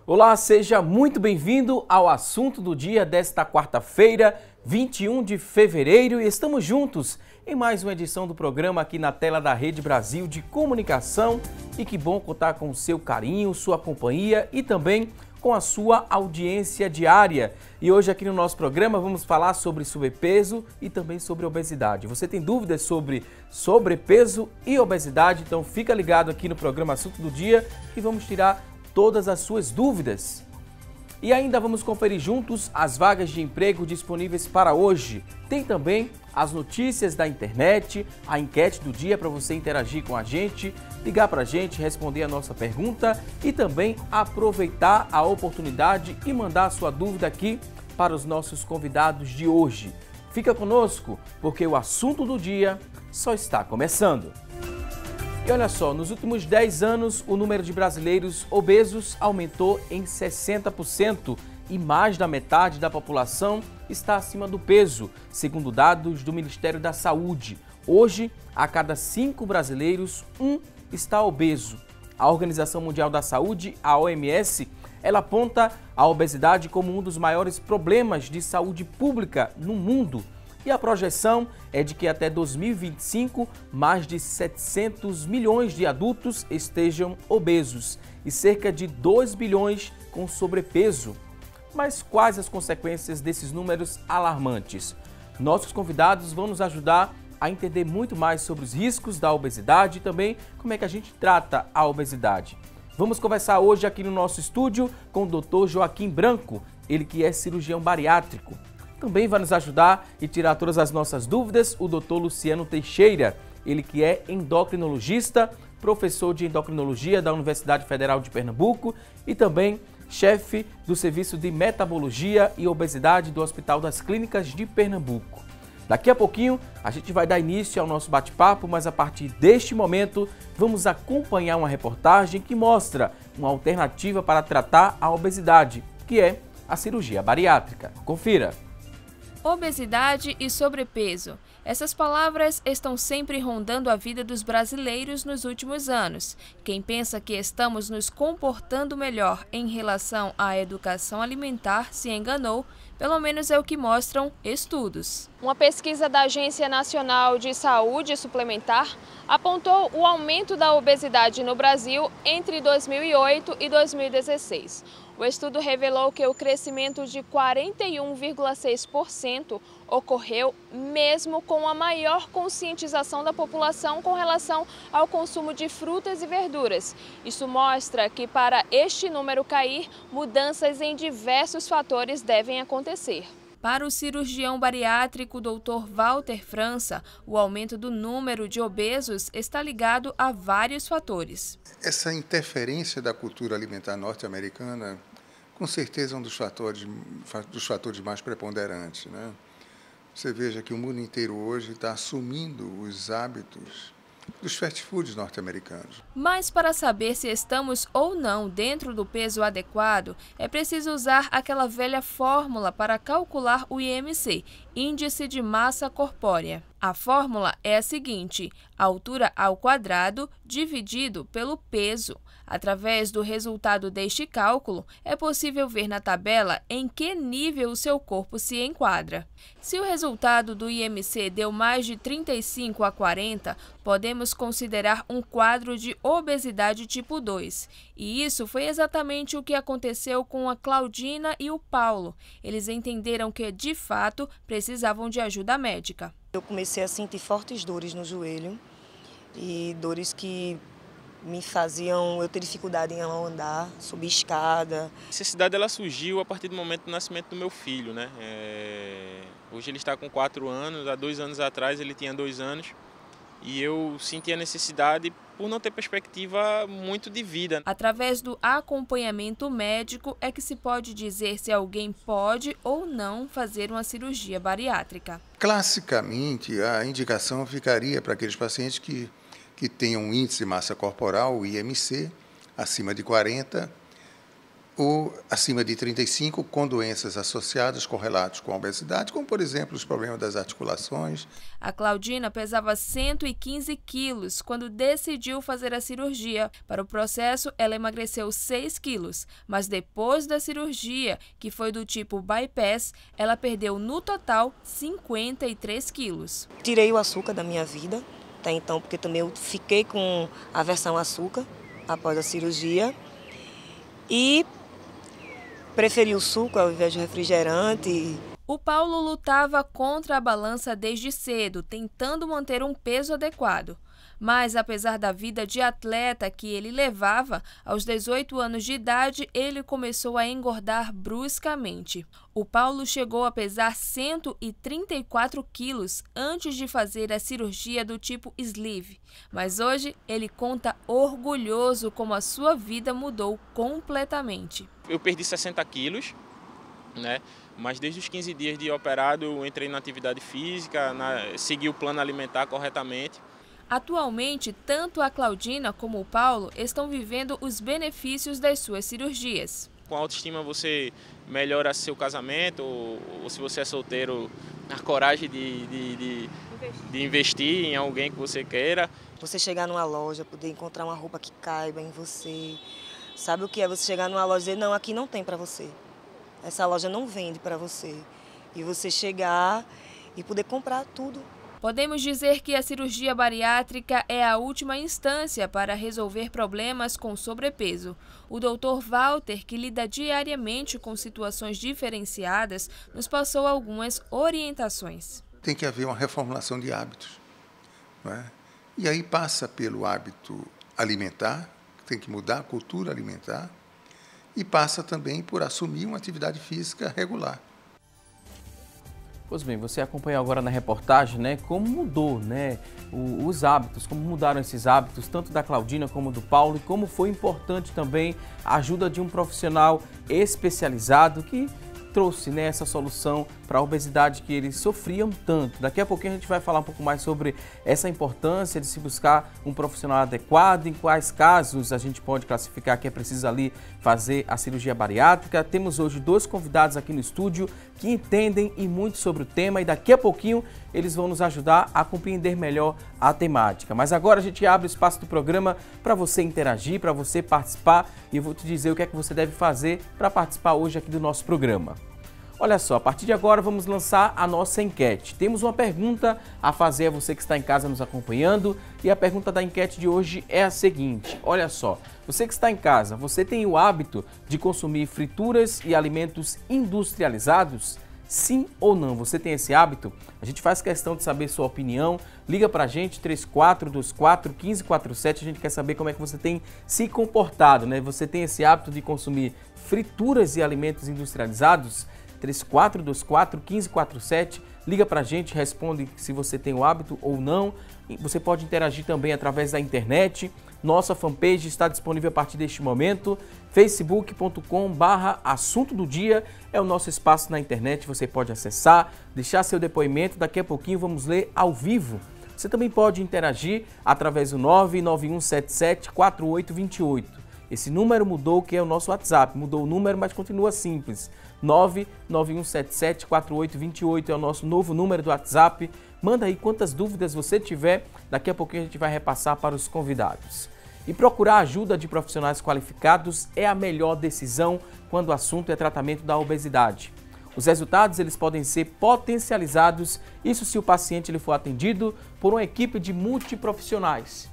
Olá, seja muito bem-vindo ao assunto do dia desta quarta-feira, 21 de fevereiro, e estamos juntos em mais uma edição do programa aqui na tela da Rede Brasil de Comunicação. E que bom contar com o seu carinho, sua companhia e também com a sua audiência diária. E hoje aqui no nosso programa vamos falar sobre sobrepeso e também sobre obesidade. Você tem dúvidas sobre sobrepeso e obesidade? Então fica ligado aqui no programa Assunto do Dia e vamos tirar todas as suas dúvidas. E ainda vamos conferir juntos as vagas de emprego disponíveis para hoje. Tem também as notícias da internet, a enquete do dia para você interagir com a gente, ligar para a gente, responder a nossa pergunta e também aproveitar a oportunidade e mandar a sua dúvida aqui para os nossos convidados de hoje. Fica conosco, porque o assunto do dia só está começando. E olha só, nos últimos 10 anos, o número de brasileiros obesos aumentou em 60% e mais da metade da população está acima do peso, segundo dados do Ministério da Saúde. Hoje, a cada 5 brasileiros, 1 está obeso. A Organização Mundial da Saúde, a OMS, ela aponta a obesidade como um dos maiores problemas de saúde pública no mundo. E a projeção é de que até 2025, mais de 700 milhões de adultos estejam obesos e cerca de 2 bilhões com sobrepeso. Mas quais as consequências desses números alarmantes? Nossos convidados vão nos ajudar a entender muito mais sobre os riscos da obesidade e também como é que a gente trata a obesidade. Vamos conversar hoje aqui no nosso estúdio com o Dr. Joaquim Branco, ele que é cirurgião bariátrico. Também vai nos ajudar e tirar todas as nossas dúvidas o Dr. Luciano Teixeira, ele que é endocrinologista, professor de endocrinologia da Universidade Federal de Pernambuco e também chefe do Serviço de Metabologia e Obesidade do Hospital das Clínicas de Pernambuco. Daqui a pouquinho a gente vai dar início ao nosso bate-papo, mas a partir deste momento vamos acompanhar uma reportagem que mostra uma alternativa para tratar a obesidade, que é a cirurgia bariátrica. Confira! Obesidade e sobrepeso. Essas palavras estão sempre rondando a vida dos brasileiros nos últimos anos. Quem pensa que estamos nos comportando melhor em relação à educação alimentar se enganou, pelo menos é o que mostram estudos. Uma pesquisa da Agência Nacional de Saúde Suplementar apontou o aumento da obesidade no Brasil entre 2008 e 2016. O estudo revelou que o crescimento de 41,6% ocorreu mesmo com a maior conscientização da população com relação ao consumo de frutas e verduras. Isso mostra que para este número cair, mudanças em diversos fatores devem acontecer. Para o cirurgião bariátrico Dr. Walter França, o aumento do número de obesos está ligado a vários fatores. Essa interferência da cultura alimentar norte-americana, com certeza é um dos fatores mais preponderantes, né? Você veja que o mundo inteiro hoje está assumindo os hábitos dos fast foods norte-americanos. Mas para saber se estamos ou não dentro do peso adequado, é preciso usar aquela velha fórmula para calcular o IMC, Índice de Massa Corpórea. A fórmula é a seguinte: altura ao quadrado dividido pelo peso. Através do resultado deste cálculo, é possível ver na tabela em que nível o seu corpo se enquadra. Se o resultado do IMC deu mais de 35 a 40, podemos considerar um quadro de obesidade tipo 2. E isso foi exatamente o que aconteceu com a Claudina e o Paulo. Eles entenderam que, de fato, precisavam de ajuda médica. Eu comecei a sentir fortes dores no joelho e dores que me faziam eu ter dificuldade em andar, subir escada. A necessidade ela surgiu a partir do momento do nascimento do meu filho, né? Hoje ele está com 4 anos, há 2 anos atrás ele tinha 2 anos e eu senti a necessidade por não ter perspectiva muito de vida. Através do acompanhamento médico é que se pode dizer se alguém pode ou não fazer uma cirurgia bariátrica. Classicamente, a indicação ficaria para aqueles pacientes que tenham um índice de massa corporal, o IMC, acima de 40, ou acima de 35 com doenças associadas correlatas com a obesidade, como, por exemplo, os problemas das articulações. A Claudina pesava 115 quilos quando decidiu fazer a cirurgia. Para o processo, ela emagreceu 6 quilos, mas depois da cirurgia, que foi do tipo bypass, ela perdeu no total 53 quilos. Tirei o açúcar da minha vida, até então, porque também eu fiquei com aversão ao açúcar após a cirurgia e preferi o suco ao invés de refrigerante. O Paulo lutava contra a balança desde cedo, tentando manter um peso adequado. Mas, apesar da vida de atleta que ele levava, aos 18 anos de idade, ele começou a engordar bruscamente. O Paulo chegou a pesar 134 quilos antes de fazer a cirurgia do tipo sleeve. Mas hoje, ele conta orgulhoso como a sua vida mudou completamente. Eu perdi 60 quilos, né? Mas desde os 15 dias de operado, eu entrei na atividade física, segui o plano alimentar corretamente. Atualmente, tanto a Claudina como o Paulo estão vivendo os benefícios das suas cirurgias. Com a autoestima você melhora seu casamento, ou se você é solteiro, a coragem de investir em alguém que você queira. Você chegar numa loja, poder encontrar uma roupa que caiba em você. Sabe o que é você chegar numa loja e dizer, não, aqui não tem para você. Essa loja não vende para você. E você chegar e poder comprar tudo. Podemos dizer que a cirurgia bariátrica é a última instância para resolver problemas com sobrepeso. O Dr. Walter, que lida diariamente com situações diferenciadas, nos passou algumas orientações. Tem que haver uma reformulação de hábitos, não é? E aí passa pelo hábito alimentar, tem que mudar a cultura alimentar, e passa também por assumir uma atividade física regular. Pois bem, você acompanhou agora na reportagem, né, como mudou, né, os hábitos, como mudaram esses hábitos, tanto da Claudina como do Paulo, e como foi importante também a ajuda de um profissional especializado que trouxe, né, essa solução para a obesidade que eles sofriam tanto. Daqui a pouquinho a gente vai falar um pouco mais sobre essa importância de se buscar um profissional adequado, em quais casos a gente pode classificar que é preciso ali fazer a cirurgia bariátrica. Temos hoje 2 convidados aqui no estúdio que entendem e muito sobre o tema, e daqui a pouquinho eles vão nos ajudar a compreender melhor a temática. Mas agora a gente abre o espaço do programa para você interagir, para você participar, e eu vou te dizer o que é que você deve fazer para participar hoje aqui do nosso programa. Olha só, a partir de agora vamos lançar a nossa enquete. Temos uma pergunta a fazer a você que está em casa nos acompanhando, e a pergunta da enquete de hoje é a seguinte. Olha só, você que está em casa, você tem o hábito de consumir frituras e alimentos industrializados? Sim ou não? Você tem esse hábito? A gente faz questão de saber sua opinião. Liga pra gente, 3424-1547. A gente quer saber como é que você tem se comportado, né? Você tem esse hábito de consumir frituras e alimentos industrializados? 3424-1547. Liga pra gente, responde se você tem o hábito ou não. Você pode interagir também através da internet. Nossa fanpage está disponível a partir deste momento. facebook.com/assunto do dia é o nosso espaço na internet. Você pode acessar, deixar seu depoimento. Daqui a pouquinho vamos ler ao vivo. Você também pode interagir através do 991774828. Esse número mudou, que é o nosso WhatsApp. Mudou o número, mas continua simples. 991774828 é o nosso novo número do WhatsApp. Manda aí quantas dúvidas você tiver. Daqui a pouquinho a gente vai repassar para os convidados. E procurar a ajuda de profissionais qualificados é a melhor decisão quando o assunto é tratamento da obesidade. Os resultados eles podem ser potencializados, isso se o paciente ele for atendido por uma equipe de multiprofissionais.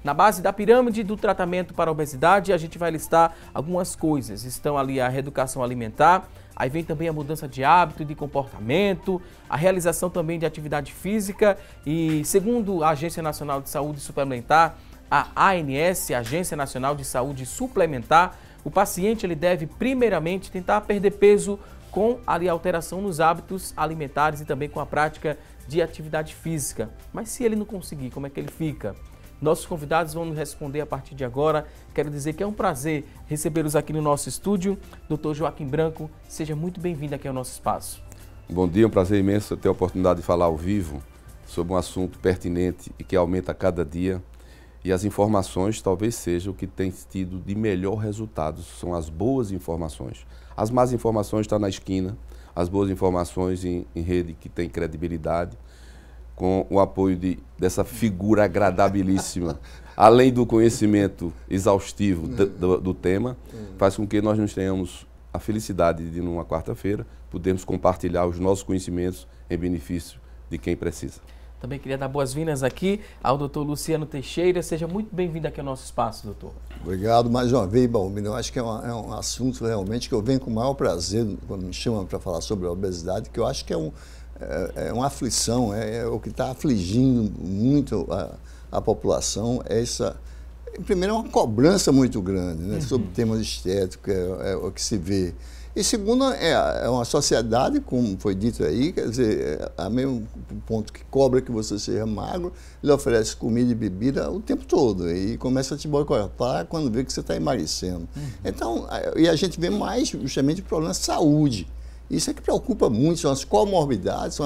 Na base da pirâmide do tratamento para a obesidade, a gente vai listar algumas coisas. Estão ali a reeducação alimentar, aí vem também a mudança de hábito, de comportamento, a realização também de atividade física e, segundo a Agência Nacional de Saúde Suplementar, a ANS, a Agência Nacional de Saúde Suplementar, o paciente ele deve primeiramente tentar perder peso com a alteração nos hábitos alimentares e também com a prática de atividade física. Mas se ele não conseguir, como é que ele fica? Nossos convidados vão nos responder a partir de agora. Quero dizer que é um prazer recebê-los aqui no nosso estúdio. Dr. Joaquim Branco, seja muito bem-vindo aqui ao nosso espaço. Bom dia, um prazer imenso ter a oportunidade de falar ao vivo sobre um assunto pertinente e que aumenta a cada dia. E as informações talvez seja o que tem tido de melhor resultado, são as boas informações. As más informações estão na esquina, as boas informações em rede que tem credibilidade, com o apoio dessa figura agradabilíssima, além do conhecimento exaustivo do tema, faz com que nós nos tenhamos a felicidade de, numa quarta-feira, podermos compartilhar os nossos conhecimentos em benefício de quem precisa. Também queria dar boas-vindas aqui ao doutor Luciano Teixeira. Seja muito bem-vindo aqui ao nosso espaço, doutor. Obrigado mais uma vez, Balbino. Eu acho que é um assunto realmente que eu venho com o maior prazer quando me chamam para falar sobre a obesidade, que eu acho que é uma aflição, é o que está afligindo muito a população. Primeiro, é uma cobrança muito grande, né, sobre temas estéticos, é o que se vê. E segundo, é uma sociedade, como foi dito aí, quer dizer, a mesmo ponto que cobra que você seja magro, ele oferece comida e bebida o tempo todo e começa a te boicotar quando vê que você está emagrecendo. Então, e a gente vê mais justamente problemas de saúde. Isso é que preocupa muito, são as comorbidades,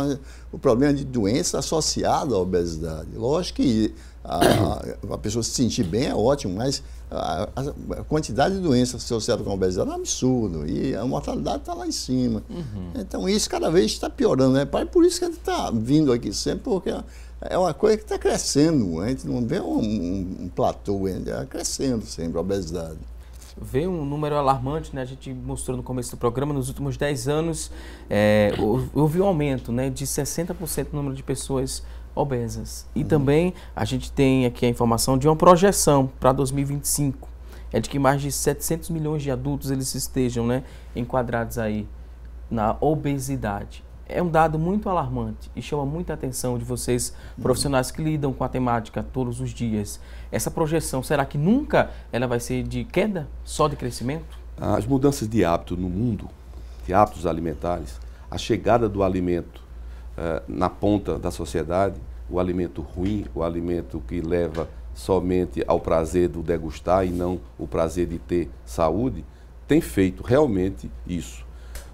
o problema de doença associado à obesidade. Lógico que a pessoa se sentir bem é ótimo, mas a quantidade de doenças associadas com a obesidade é um absurdo e a mortalidade está lá em cima. Então isso cada vez está piorando, né? Por isso que a gente está vindo aqui sempre, porque é uma coisa que está crescendo, a gente não vê um platô ainda, está crescendo sempre a obesidade. Veio um número alarmante, né? A gente mostrou no começo do programa, nos últimos 10 anos, houve um aumento, né, de 60% no número de pessoas obesas. E também a gente tem aqui a informação de uma projeção para 2025, é de que mais de 700 milhões de adultos eles estejam, né, enquadrados aí na obesidade. É um dado muito alarmante e chama muita atenção de vocês, profissionais que lidam com a temática todos os dias. Essa projeção, será que nunca ela vai ser de queda, só de crescimento? As mudanças de hábito no mundo, de hábitos alimentares, a chegada do alimento na ponta da sociedade, o alimento ruim, o alimento que leva somente ao prazer do degustar e não o prazer de ter saúde, tem feito realmente isso.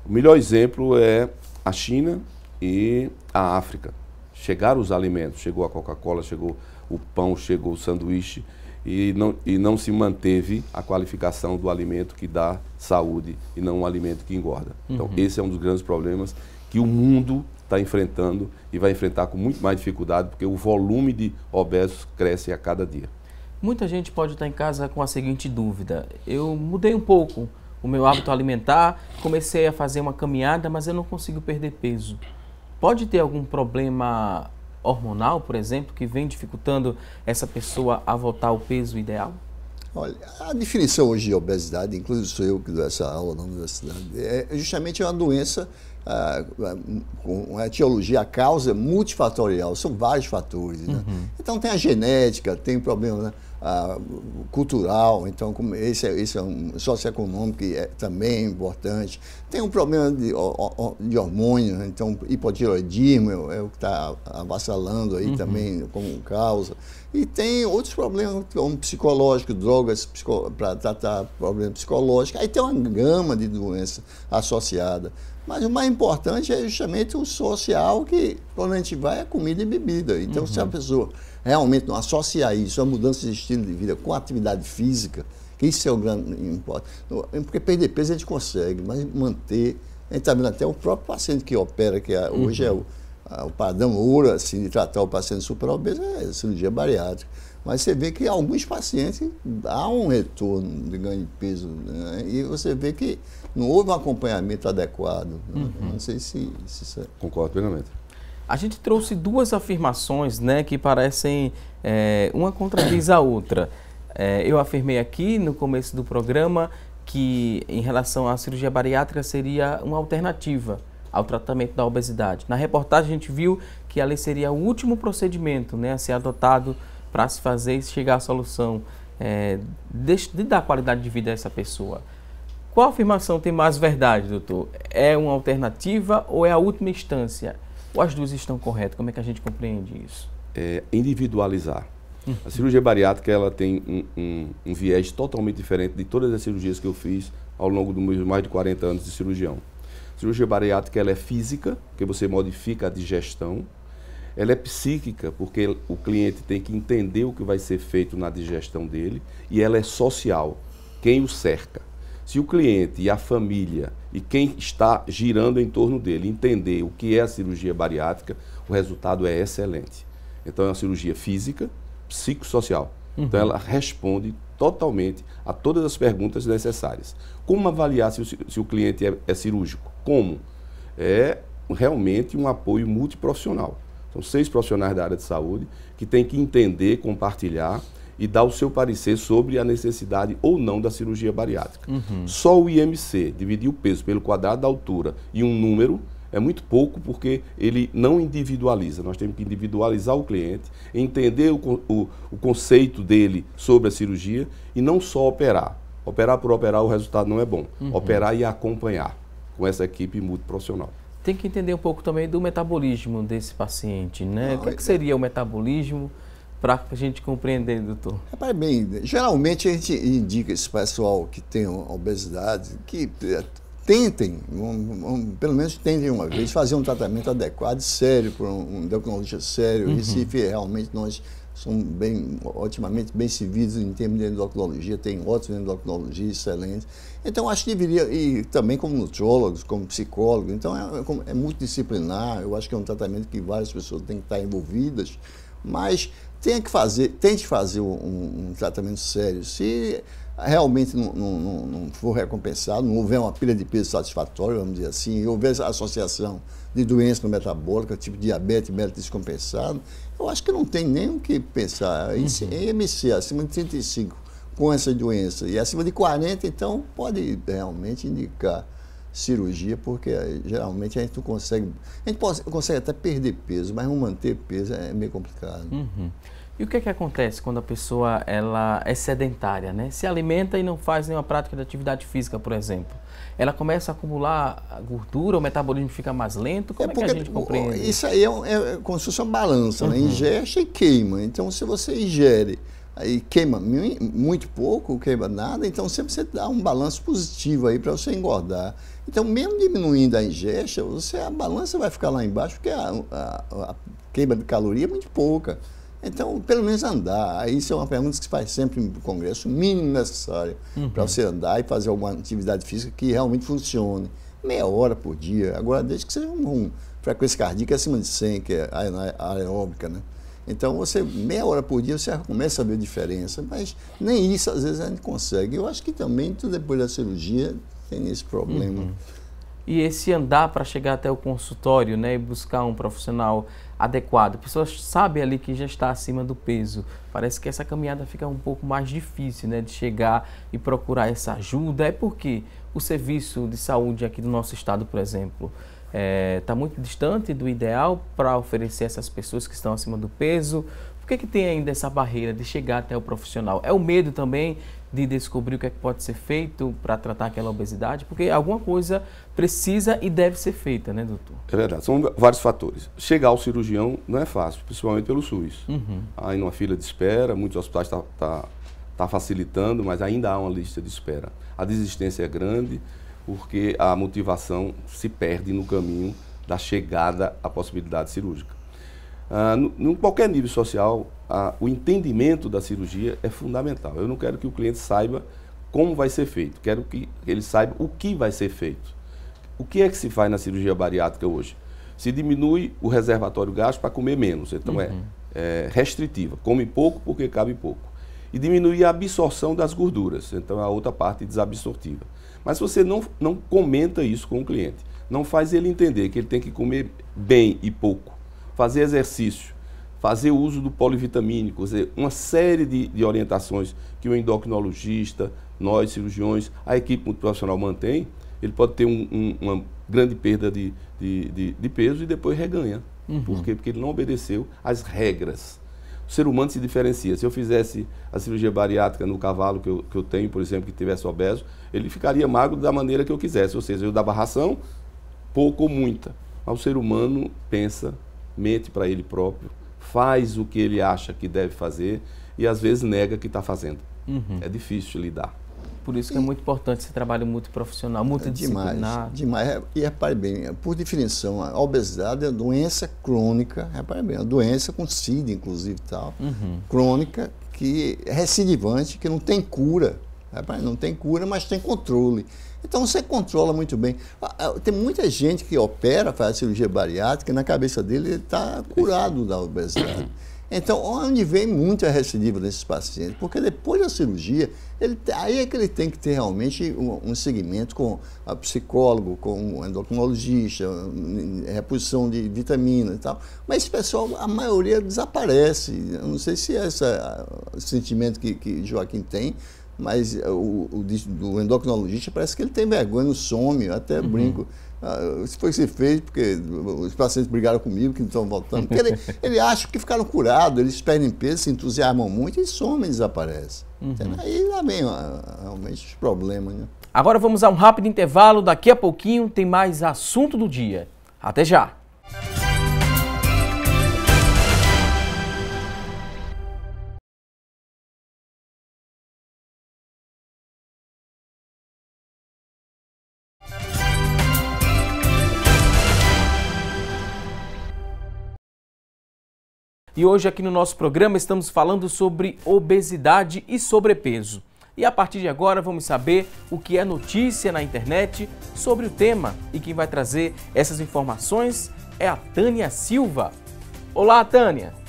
O melhor exemplo é a China e a África. Chegaram os alimentos, chegou a Coca-Cola, chegou o pão, chegou o sanduíche e não se manteve a qualificação do alimento que dá saúde e não um alimento que engorda. Então esse é um dos grandes problemas que o mundo está enfrentando e vai enfrentar com muito mais dificuldade porque o volume de obesos cresce a cada dia. Muita gente pode estar em casa com a seguinte dúvida: eu mudei um pouco o meu hábito alimentar, comecei a fazer uma caminhada, mas eu não consigo perder peso. Pode ter algum problema hormonal, por exemplo, que vem dificultando essa pessoa a voltar ao peso ideal? Olha, a definição hoje de obesidade, inclusive sou eu que dou essa aula na universidade, é justamente uma doença com a etiologia, a causa multifatorial, são vários fatores. Né? Então tem a genética, tem problema, né? Cultural, então esse é um socioeconômico que também é importante. Tem um problema de hormônio, né? Então hipotireoidismo é o que está avassalando aí também como causa. E tem outros problemas como psicológicos, drogas para tratar problemas psicológicos. Aí tem uma gama de doenças associadas. Mas o mais importante é justamente o social, que quando a gente vai é comida e bebida. Então se a pessoa realmente não associar isso, a mudança de estilo de vida com a atividade física, que isso é o grande importe. Porque perder peso a gente consegue, mas manter, a gente está vendo até o próprio paciente que opera, que hoje é o padrão ouro assim, de tratar o paciente superobeso, é a cirurgia bariátrica. Mas você vê que alguns pacientes há um retorno de ganho de peso, né? E você vê que não houve um acompanhamento adequado. Não sei se isso é... Concordo plenamente. A gente trouxe duas afirmações, né, que parecem uma contradiz a outra. Eu afirmei aqui no começo do programa que em relação à cirurgia bariátrica seria uma alternativa ao tratamento da obesidade. Na reportagem a gente viu que ali seria o último procedimento, né, a ser adotado para se fazer e chegar à solução de dar qualidade de vida a essa pessoa. Qual afirmação tem mais verdade, doutor? É uma alternativa ou é a última instância? Ou as duas estão corretas? Como é que a gente compreende isso? Individualizar. A cirurgia bariátrica ela tem um viés totalmente diferente de todas as cirurgias que eu fiz ao longo dos meus mais de 40 anos de cirurgião. A cirurgia bariátrica ela é física, porque você modifica a digestão. ela é psíquica, porque o cliente tem que entender o que vai ser feito na digestão dele, e ela é social, quem o cerca. Se o cliente e a família e quem está girando em torno dele entender o que é a cirurgia bariátrica, o resultado é excelente. Então é uma cirurgia física, psicossocial. Então ela responde totalmente a todas as perguntas necessárias. Como avaliar se o cliente é cirúrgico? Como? É realmente um apoio multiprofissional. São 6 profissionais da área de saúde que têm que entender, compartilhar e dar o seu parecer sobre a necessidade ou não da cirurgia bariátrica. Só o IMC, dividir o peso pelo quadrado da altura e um número, é muito pouco, porque ele não individualiza. Nós temos que individualizar o cliente, entender o conceito dele sobre a cirurgia e não só operar. Operar por operar, o resultado não é bom. Operar e acompanhar com essa equipe multiprofissional. Tem que entender um pouco também do metabolismo desse paciente, né? O que seria o metabolismo para a gente compreender, doutor? Rapaz, bem, geralmente a gente indica esse pessoal que tem obesidade, que tentem, pelo menos tentem uma vez, fazer um tratamento adequado, sério, por um endocrinologista sério. Em Recife, realmente, nós somos otimamente bem servidos em termos de endocrinologia, tem ótimos endocrinologistas excelentes. Então, acho que deveria, e também como nutrólogos, como psicólogos, então é multidisciplinar. Eu acho que é um tratamento que várias pessoas têm que estar envolvidas, mas tente fazer um tratamento sério. Se realmente não for recompensado, não houver uma pilha de peso satisfatória, vamos dizer assim, e houver associação de doença metabólica, tipo diabetes descompensado, eu acho que não tem nem o que pensar. IMC acima de 35 com essa doença e acima de 40, então pode realmente indicar cirurgia, porque geralmente a gente não consegue, consegue até perder peso, mas não manter peso é meio complicado. E o que acontece quando a pessoa ela é sedentária, né? Se alimenta e não faz nenhuma prática de atividade física, por exemplo? Ela começa a acumular gordura, o metabolismo fica mais lento? Como é que a gente compreende? Isso aí é como se fosse uma balança, né? Ingeste e queima. Então, se você ingere aí queima muito pouco, queima nada, então sempre você dá um balanço positivo aí para você engordar. Então, mesmo diminuindo a ingesta, a balança vai ficar lá embaixo, porque a queima de caloria é muito pouca. Então, pelo menos andar. Isso é uma pergunta que se faz sempre no congresso, o mínimo necessário para você andar e fazer alguma atividade física que realmente funcione. Meia hora por dia. Agora, desde que seja uma frequência cardíaca acima de 100, que é aeróbica, né? Então, meia hora por dia, você já começa a ver diferença, mas nem isso, às vezes, a gente consegue. Eu acho que também, tudo depois da cirurgia, tem esse problema. E esse andar para chegar até o consultório, né, e buscar um profissional adequado, a pessoa sabe ali que já está acima do peso. Parece que essa caminhada fica um pouco mais difícil, né, de chegar e procurar essa ajuda. É porque o serviço de saúde aqui do nosso estado, por exemplo, está muito distante do ideal para oferecer a essas pessoas que estão acima do peso. Por que tem ainda essa barreira de chegar até o profissional? É o medo também de descobrir o que é que pode ser feito para tratar aquela obesidade? Porque alguma coisa precisa e deve ser feita, né, doutor? É verdade, são vários fatores. Chegar ao cirurgião não é fácil, principalmente pelo SUS. Aí numa fila de espera, muitos hospitais tá facilitando, mas ainda há uma lista de espera. A desistência é grande, porque a motivação se perde no caminho da chegada à possibilidade cirúrgica. Em qualquer nível social, o entendimento da cirurgia é fundamental. Eu não quero que o cliente saiba como vai ser feito, quero que ele saiba o que vai ser feito. O que é que se faz na cirurgia bariátrica hoje? Se diminui o reservatório gástrico para comer menos, então é restritiva, come pouco porque cabe pouco. E diminui a absorção das gorduras, então é a outra parte desabsortiva. Mas se você não comenta isso com o cliente, não faz ele entender que ele tem que comer bem e pouco, fazer exercício, fazer uso do polivitamínico, uma série de orientações que o endocrinologista, nós cirurgiões, a equipe multiprofissional mantém, ele pode ter uma grande perda de peso e depois reganha. Por quê? Porque ele não obedeceu às regras. O ser humano se diferencia. Se eu fizesse a cirurgia bariátrica no cavalo que eu tenho, por exemplo, que tivesse obeso, ele ficaria magro da maneira que eu quisesse. Ou seja, eu dava ração, pouco ou muita. Mas o ser humano pensa, mente para ele próprio, faz o que ele acha que deve fazer e às vezes nega que está fazendo. É difícil lidar. Por isso que é muito importante esse trabalho multiprofissional, multidisciplinar. Demais. E repare bem, por definição, a obesidade é uma doença crônica, repare bem, uma doença com SIDA, inclusive, tal, crônica, que é recidivante, que não tem cura. Repare, não tem cura, mas tem controle. Então você controla muito bem. Tem muita gente que opera, faz cirurgia bariátrica, e na cabeça dele ele está curado da obesidade. Então, onde vem muita recidiva desses pacientes? Porque depois da cirurgia, aí é que ele tem que ter realmente um segmento com a psicólogo, com um endocrinologista, reposição de vitamina e tal. Mas esse pessoal, a maioria desaparece. Eu não sei se é esse sentimento que Joaquim tem, mas o endocrinologista parece que ele tem vergonha, não some, eu até brinco. Isso foi o que você fez, porque os pacientes brigaram comigo, que não estão voltando. Porque ele acha que ficaram curados, eles perdem peso, se entusiasmam muito e somem, desaparecem. Aí lá vem realmente os problemas. Né? Agora vamos a um rápido intervalo, daqui a pouquinho tem mais assunto do dia. Até já! E hoje aqui no nosso programa estamos falando sobre obesidade e sobrepeso. E a partir de agora vamos saber o que é notícia na internet sobre o tema. E quem vai trazer essas informações é a Tânia Silva. Olá, Tânia!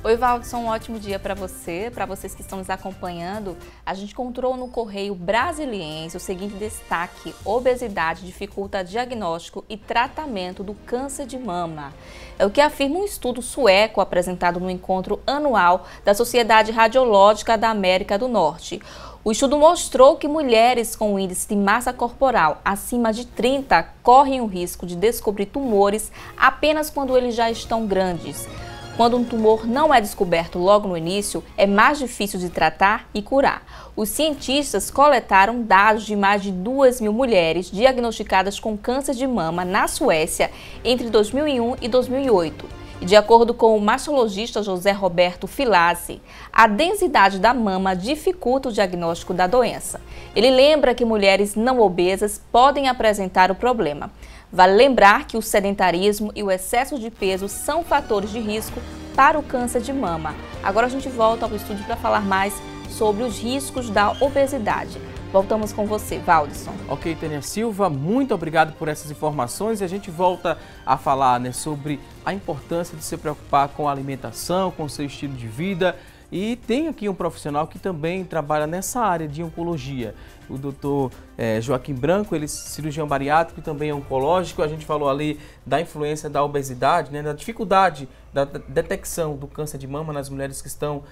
Oi, Valdson, um ótimo dia para vocês que estão nos acompanhando. A gente encontrou no Correio Brasiliense o seguinte destaque: obesidade dificulta diagnóstico e tratamento do câncer de mama. É o que afirma um estudo sueco apresentado no encontro anual da Sociedade Radiológica da América do Norte. O estudo mostrou que mulheres com índice de massa corporal acima de 30 correm o risco de descobrir tumores apenas quando eles já estão grandes. Quando um tumor não é descoberto logo no início, é mais difícil de tratar e curar. Os cientistas coletaram dados de mais de 2.000 mulheres diagnosticadas com câncer de mama na Suécia entre 2001 e 2008. E de acordo com o mastologista José Roberto Filazzi, a densidade da mama dificulta o diagnóstico da doença. Ele lembra que mulheres não obesas podem apresentar o problema. Vale lembrar que o sedentarismo e o excesso de peso são fatores de risco para o câncer de mama. Agora a gente volta ao estúdio para falar mais sobre os riscos da obesidade. Voltamos com você, Valdson. Ok, Tânia Silva, muito obrigado por essas informações. E a gente volta a falar, né, sobre a importância de se preocupar com a alimentação, com o seu estilo de vida. E tem aqui um profissional que também trabalha nessa área de oncologia. O doutor Joaquim Branco, ele é cirurgião bariátrico e também é oncológico. A gente falou ali da influência da obesidade, né, da dificuldade da detecção do câncer de mama nas mulheres que estão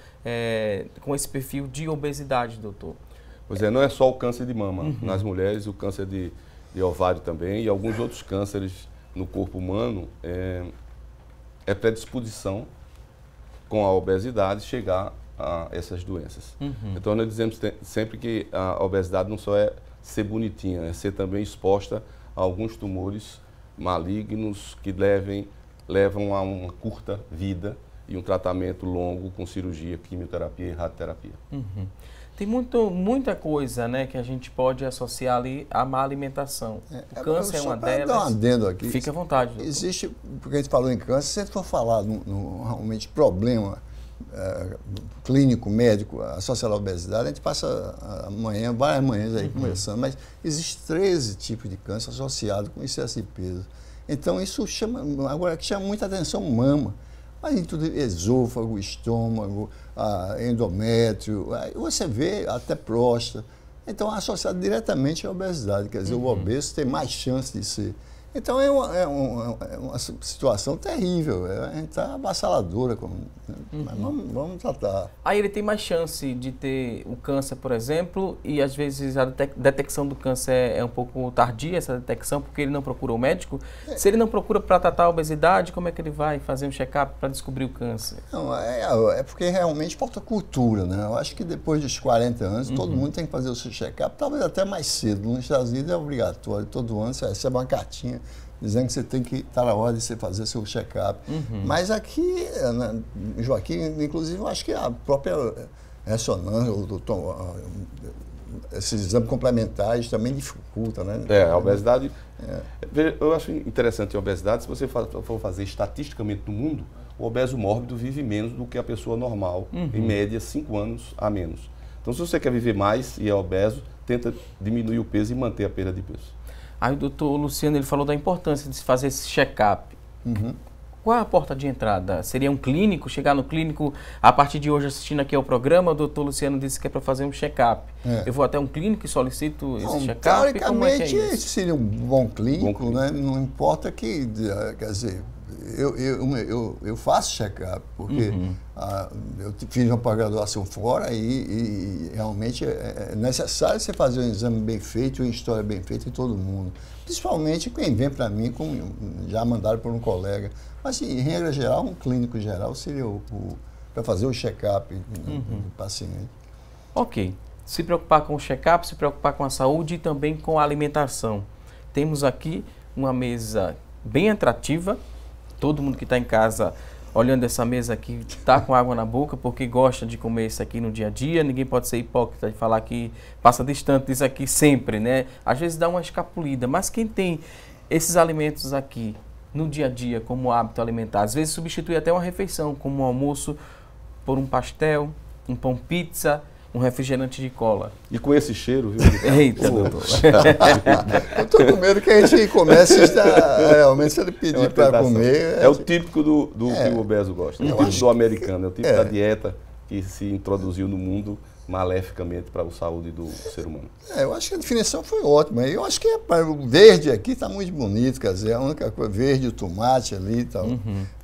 com esse perfil de obesidade, doutor. Pois é, não é só o câncer de mama. Nas mulheres, o câncer de ovário também e alguns outros cânceres no corpo humano é predisposição com a obesidade chegar a essas doenças. Então nós dizemos sempre que a obesidade não só é ser bonitinha, é ser também exposta a alguns tumores malignos que levam a uma curta vida e um tratamento longo com cirurgia, quimioterapia e radioterapia. Tem muita coisa, né, que a gente pode associar ali à má alimentação. O câncer é uma delas. Dar um adendo aqui. Fique à vontade, doutor. Existe, porque a gente falou em câncer, se a gente for falar no realmente problema clínico, médico, associado à obesidade, a gente passa várias manhãs aí conversando, mas existe 13 tipos de câncer associados com excesso de peso. Então isso chama muita atenção mama. Mas em tudo, esôfago, estômago, endométrio, aí você vê até próstata. Então, é associado diretamente à obesidade, quer dizer, o obeso tem mais chance de ser. Então, é uma situação terrível, a gente está avassaladora, mas vamos tratar. Aí ele tem mais chance de ter o câncer, por exemplo, e às vezes a detecção do câncer é um pouco tardia, essa detecção, porque ele não procura o médico. Se ele não procura para tratar a obesidade, como é que ele vai fazer um check-up para descobrir o câncer? Não, é porque realmente falta cultura, né? Eu acho que depois dos 40 anos, todo mundo tem que fazer o seu check-up, talvez até mais cedo. Nos Estados Unidos é obrigatório, todo ano você recebe uma cartinha dizendo que você tem que estar na hora de você fazer seu check-up. Mas aqui, Joaquim, inclusive, eu acho que a própria ressonância, esses exames complementares também dificultam, né? A obesidade... Eu acho interessante a obesidade, se você for fazer estatisticamente no mundo, o obeso mórbido vive menos do que a pessoa normal, em média 5 anos a menos. Então, se você quer viver mais e é obeso, tenta diminuir o peso e manter a perda de peso. Aí o doutor Luciano, ele falou da importância de se fazer esse check-up. Qual é a porta de entrada? Seria um clínico? Chegar no clínico, a partir de hoje, assistindo aqui ao programa, o doutor Luciano disse que é para fazer um check-up. Eu vou até um clínico e solicito esse check-up? Teoricamente, esse seria um bom clínico, né? Não importa que, quer dizer, eu faço check-up, porque eu fiz uma pós-graduação fora e realmente é necessário você fazer um exame bem feito, uma história bem feita em todo mundo. Principalmente quem vem para mim, já mandaram por um colega. Mas, em regra geral, um clínico geral seria para fazer o check-up do paciente. Ok. Se preocupar com o check-up, se preocupar com a saúde e também com a alimentação. Temos aqui uma mesa bem atrativa. Todo mundo que está em casa olhando essa mesa aqui está com água na boca porque gosta de comer isso aqui no dia a dia. Ninguém pode ser hipócrita de falar que passa distante disso aqui sempre, né? Às vezes dá uma escapulida, mas quem tem esses alimentos aqui no dia a dia como hábito alimentar, às vezes substitui até uma refeição, como um almoço por um pastel, um pão pizza, um refrigerante de cola. E com esse cheiro, viu? Eita, doutor. Eu estou com medo que a gente comece realmente, se ele pedir para comer... É o típico do que o obeso gosta, é o típico do americano, é o típico da dieta que se introduziu no mundo maleficamente para a saúde do ser humano. Eu acho que a definição foi ótima. Eu acho que o verde aqui está muito bonito, quer dizer, a única coisa, verde, o tomate ali e tal.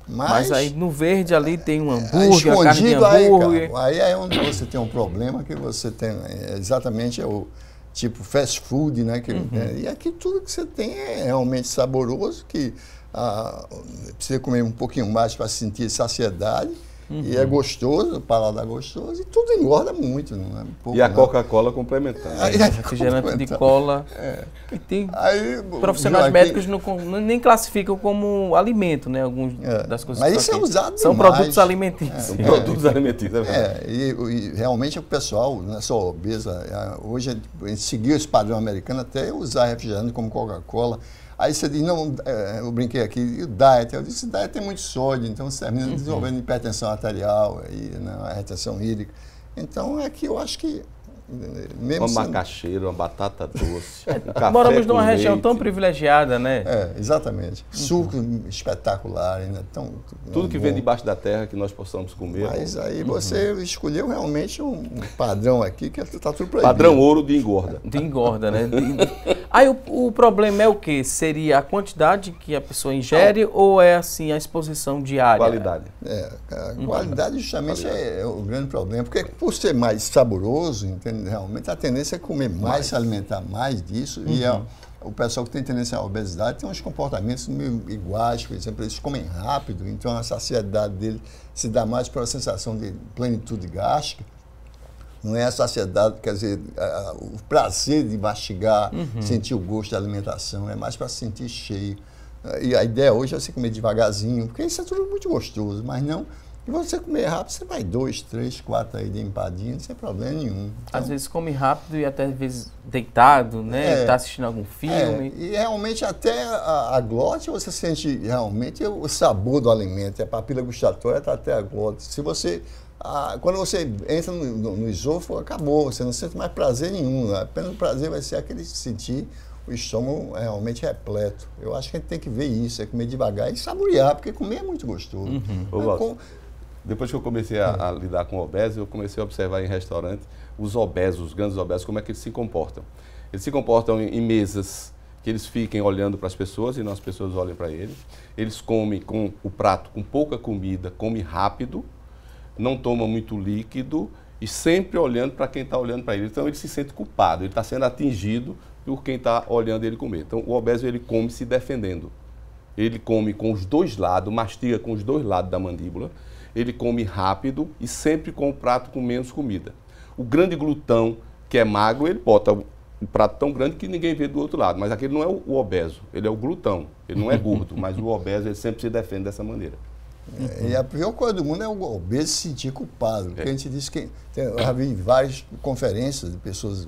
Mas aí no verde ali tem um hambúrguer, a carne de hambúrguer. Aí é onde você tem um problema, que você tem exatamente o tipo fast food, né? E aqui tudo que você tem é realmente saboroso, que precisa comer um pouquinho mais para sentir saciedade. E é gostoso, o paladar gostoso, e tudo engorda muito. Não é pouco, e a Coca-Cola complementando. Refrigerante de cola. E tem profissionais médicos nem classificam como alimento, né? Alguns das coisas. Mas isso é usado são demais. Produtos alimentícios. São produtos alimentícios, e realmente o pessoal, não é só obesa, hoje a gente seguiu esse padrão americano até usar refrigerante como Coca-Cola. Aí você diz, não, eu brinquei aqui, e o diet? Eu disse, o diet tem muito sódio, então você termina desenvolvendo hipertensão arterial, a retenção hídrica. Então é que eu acho que... Mesmo uma macaxeira, uma batata doce, um café moramos numa leite. região tão privilegiada, né? Exatamente. Suco espetacular, né? Tudo que vem debaixo da terra que nós possamos comer. Mas aí você escolheu realmente um padrão aqui que está tudo proibido. Padrão ouro de engorda. De engorda, né? Aí o problema é o quê? Seria a quantidade que a pessoa ingere ou é assim a exposição diária? Qualidade. A qualidade justamente é o grande problema, porque por ser mais saboroso, entende? Realmente a tendência é comer mais, se alimentar mais disso. E o pessoal que tem tendência à obesidade tem uns comportamentos meio iguais, por exemplo, eles comem rápido, então a saciedade dele se dá mais pela sensação de plenitude gástrica. Não é a saciedade, quer dizer, o prazer de mastigar, sentir o gosto da alimentação, é mais para se sentir cheio. E a ideia hoje é você comer devagarzinho, porque isso é tudo muito gostoso, mas não... E você comer rápido, você vai 2, 3, 4 aí de empadinha, sem problema nenhum. Então, às vezes come rápido e até às vezes deitado, né? Está assistindo algum filme. E realmente até a glote você sente realmente o sabor do alimento, a papila gustatória está até a glote. Se você... quando você entra no esôfago, acabou, você não sente mais prazer nenhum. Apenas o prazer vai ser aquele sentir o estômago realmente repleto. Eu acho que a gente tem que ver isso, é comer devagar e saborear, porque comer é muito gostoso. Depois que eu comecei a lidar com obesos, eu comecei a observar em restaurante os obesos, os grandes obesos, como é que eles se comportam. Eles se comportam em mesas que eles fiquem olhando para as pessoas e não as pessoas olhem para eles. Eles comem com o prato com pouca comida, comem rápido, não tomam muito líquido e sempre olhando para quem está olhando para ele. Então ele se sente culpado, ele está sendo atingido por quem está olhando ele comer. Então o obeso ele come se defendendo. Ele come com os dois lados, mastiga com os dois lados da mandíbula. Ele come rápido e sempre com o prato com menos comida. O grande glutão, que é magro, ele bota um prato tão grande que ninguém vê do outro lado. Mas aquele não é o obeso, ele é o glutão. Ele não é gordo, mas o obeso ele sempre se defende dessa maneira. E a pior coisa do mundo é o obeso se sentir culpado. Porque a gente diz que... Eu já vi várias conferências de pessoas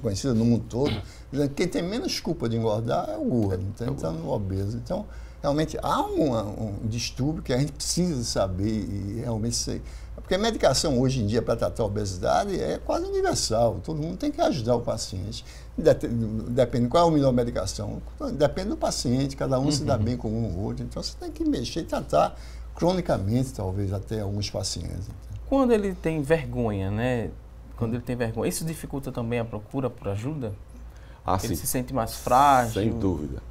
conhecidas no mundo todo, dizendo que quem tem menos culpa de engordar é o gordo, então o obeso. Então, realmente, há um distúrbio que a gente precisa saber e realmente ser... Porque a medicação hoje em dia para tratar a obesidade é quase universal. Todo mundo tem que ajudar o paciente. Depende qual é a melhor medicação. Depende do paciente, cada um se dá bem com um ou outro. Então você tem que mexer e tratar cronicamente, talvez, até alguns pacientes. Quando ele tem vergonha, né? Quando ele tem vergonha, isso dificulta também a procura por ajuda? Ele se sente mais frágil? Sem dúvida.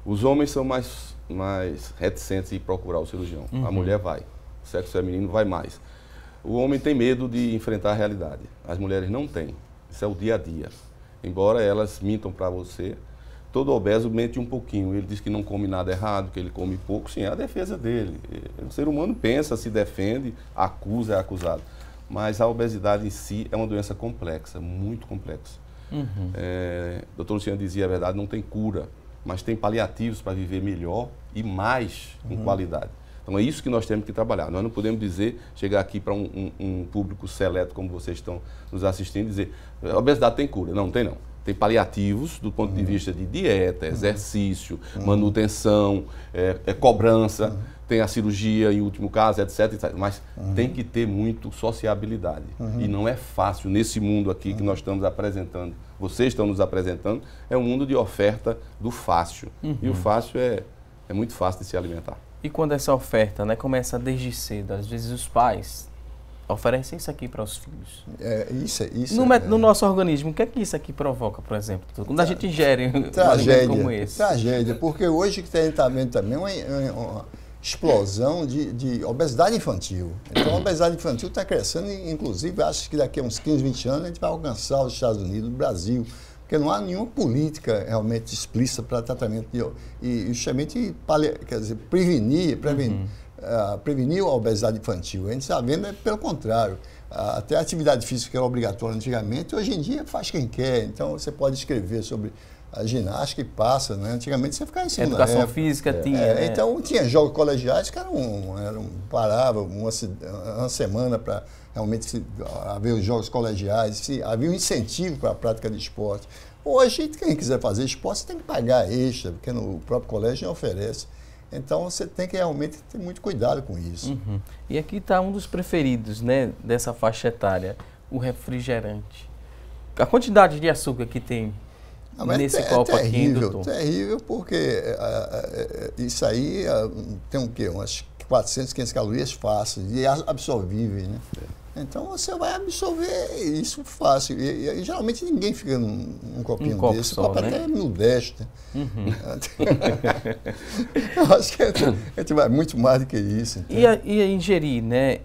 Os homens são mais reticentes em procurar o cirurgião. A mulher vai. O sexo feminino vai mais. O homem tem medo de enfrentar a realidade. As mulheres não têm. Isso é o dia a dia. Embora elas mintam para você, todo obeso mente um pouquinho. Ele diz que não come nada errado, que ele come pouco. Sim, é a defesa dele. O ser humano pensa, se defende, acusa, é acusado. Mas a obesidade em si é uma doença complexa, muito complexa. Doutor Luciano dizia a verdade, não tem cura, mas tem paliativos para viver melhor e mais com qualidade. Então é isso que nós temos que trabalhar. Nós não podemos chegar aqui para um público seleto como vocês estão nos assistindo e dizer a obesidade tem cura. Não, não tem não. Tem paliativos do ponto de vista de dieta, exercício, manutenção, cobrança, tem a cirurgia em último caso, etc. Mas tem que ter muito sociabilidade. E não é fácil nesse mundo aqui que nós estamos apresentando, vocês estão nos apresentando, é um mundo de oferta do fácil. E o fácil é muito fácil de se alimentar. E quando essa oferta, né, começa desde cedo, às vezes os pais oferecem isso aqui para os filhos. No nosso organismo, o que é que isso aqui provoca, por exemplo? Quando a gente ingere um alimento como esse. Tragédia, porque hoje que a gente está vendo também uma explosão de obesidade infantil. Então a obesidade infantil está crescendo, inclusive acho que daqui a uns 15, 20 anos a gente vai alcançar os Estados Unidos, o Brasil, porque não há nenhuma política realmente explícita para tratamento e justamente prevenir a obesidade infantil. A gente está vendo pelo contrário. Até a atividade física que era obrigatória antigamente, hoje em dia faz quem quer. Então você pode escrever sobre a ginástica e passa, né? Antigamente você ficava ensinando. Educação física tinha. Né? Então tinha jogos colegiais que parava uma semana para realmente haver os jogos colegiais, havia um incentivo para a prática de esporte. Hoje, quem quiser fazer esporte, você tem que pagar extra, porque no próprio colégio não oferece. Então, você tem que realmente ter muito cuidado com isso. E aqui está um dos preferidos, né, dessa faixa etária, o refrigerante. A quantidade de açúcar que tem nesse copo aqui, doutor? Terrível, porque isso aí tem o quê? Umas 400, 500 calorias fáceis e absorvíveis, né? Então você vai absorver isso fácil. E geralmente ninguém fica num copinho desse. O copo até emudece. Eu acho que a gente vai muito mais do que isso. Então. E ingerir, né?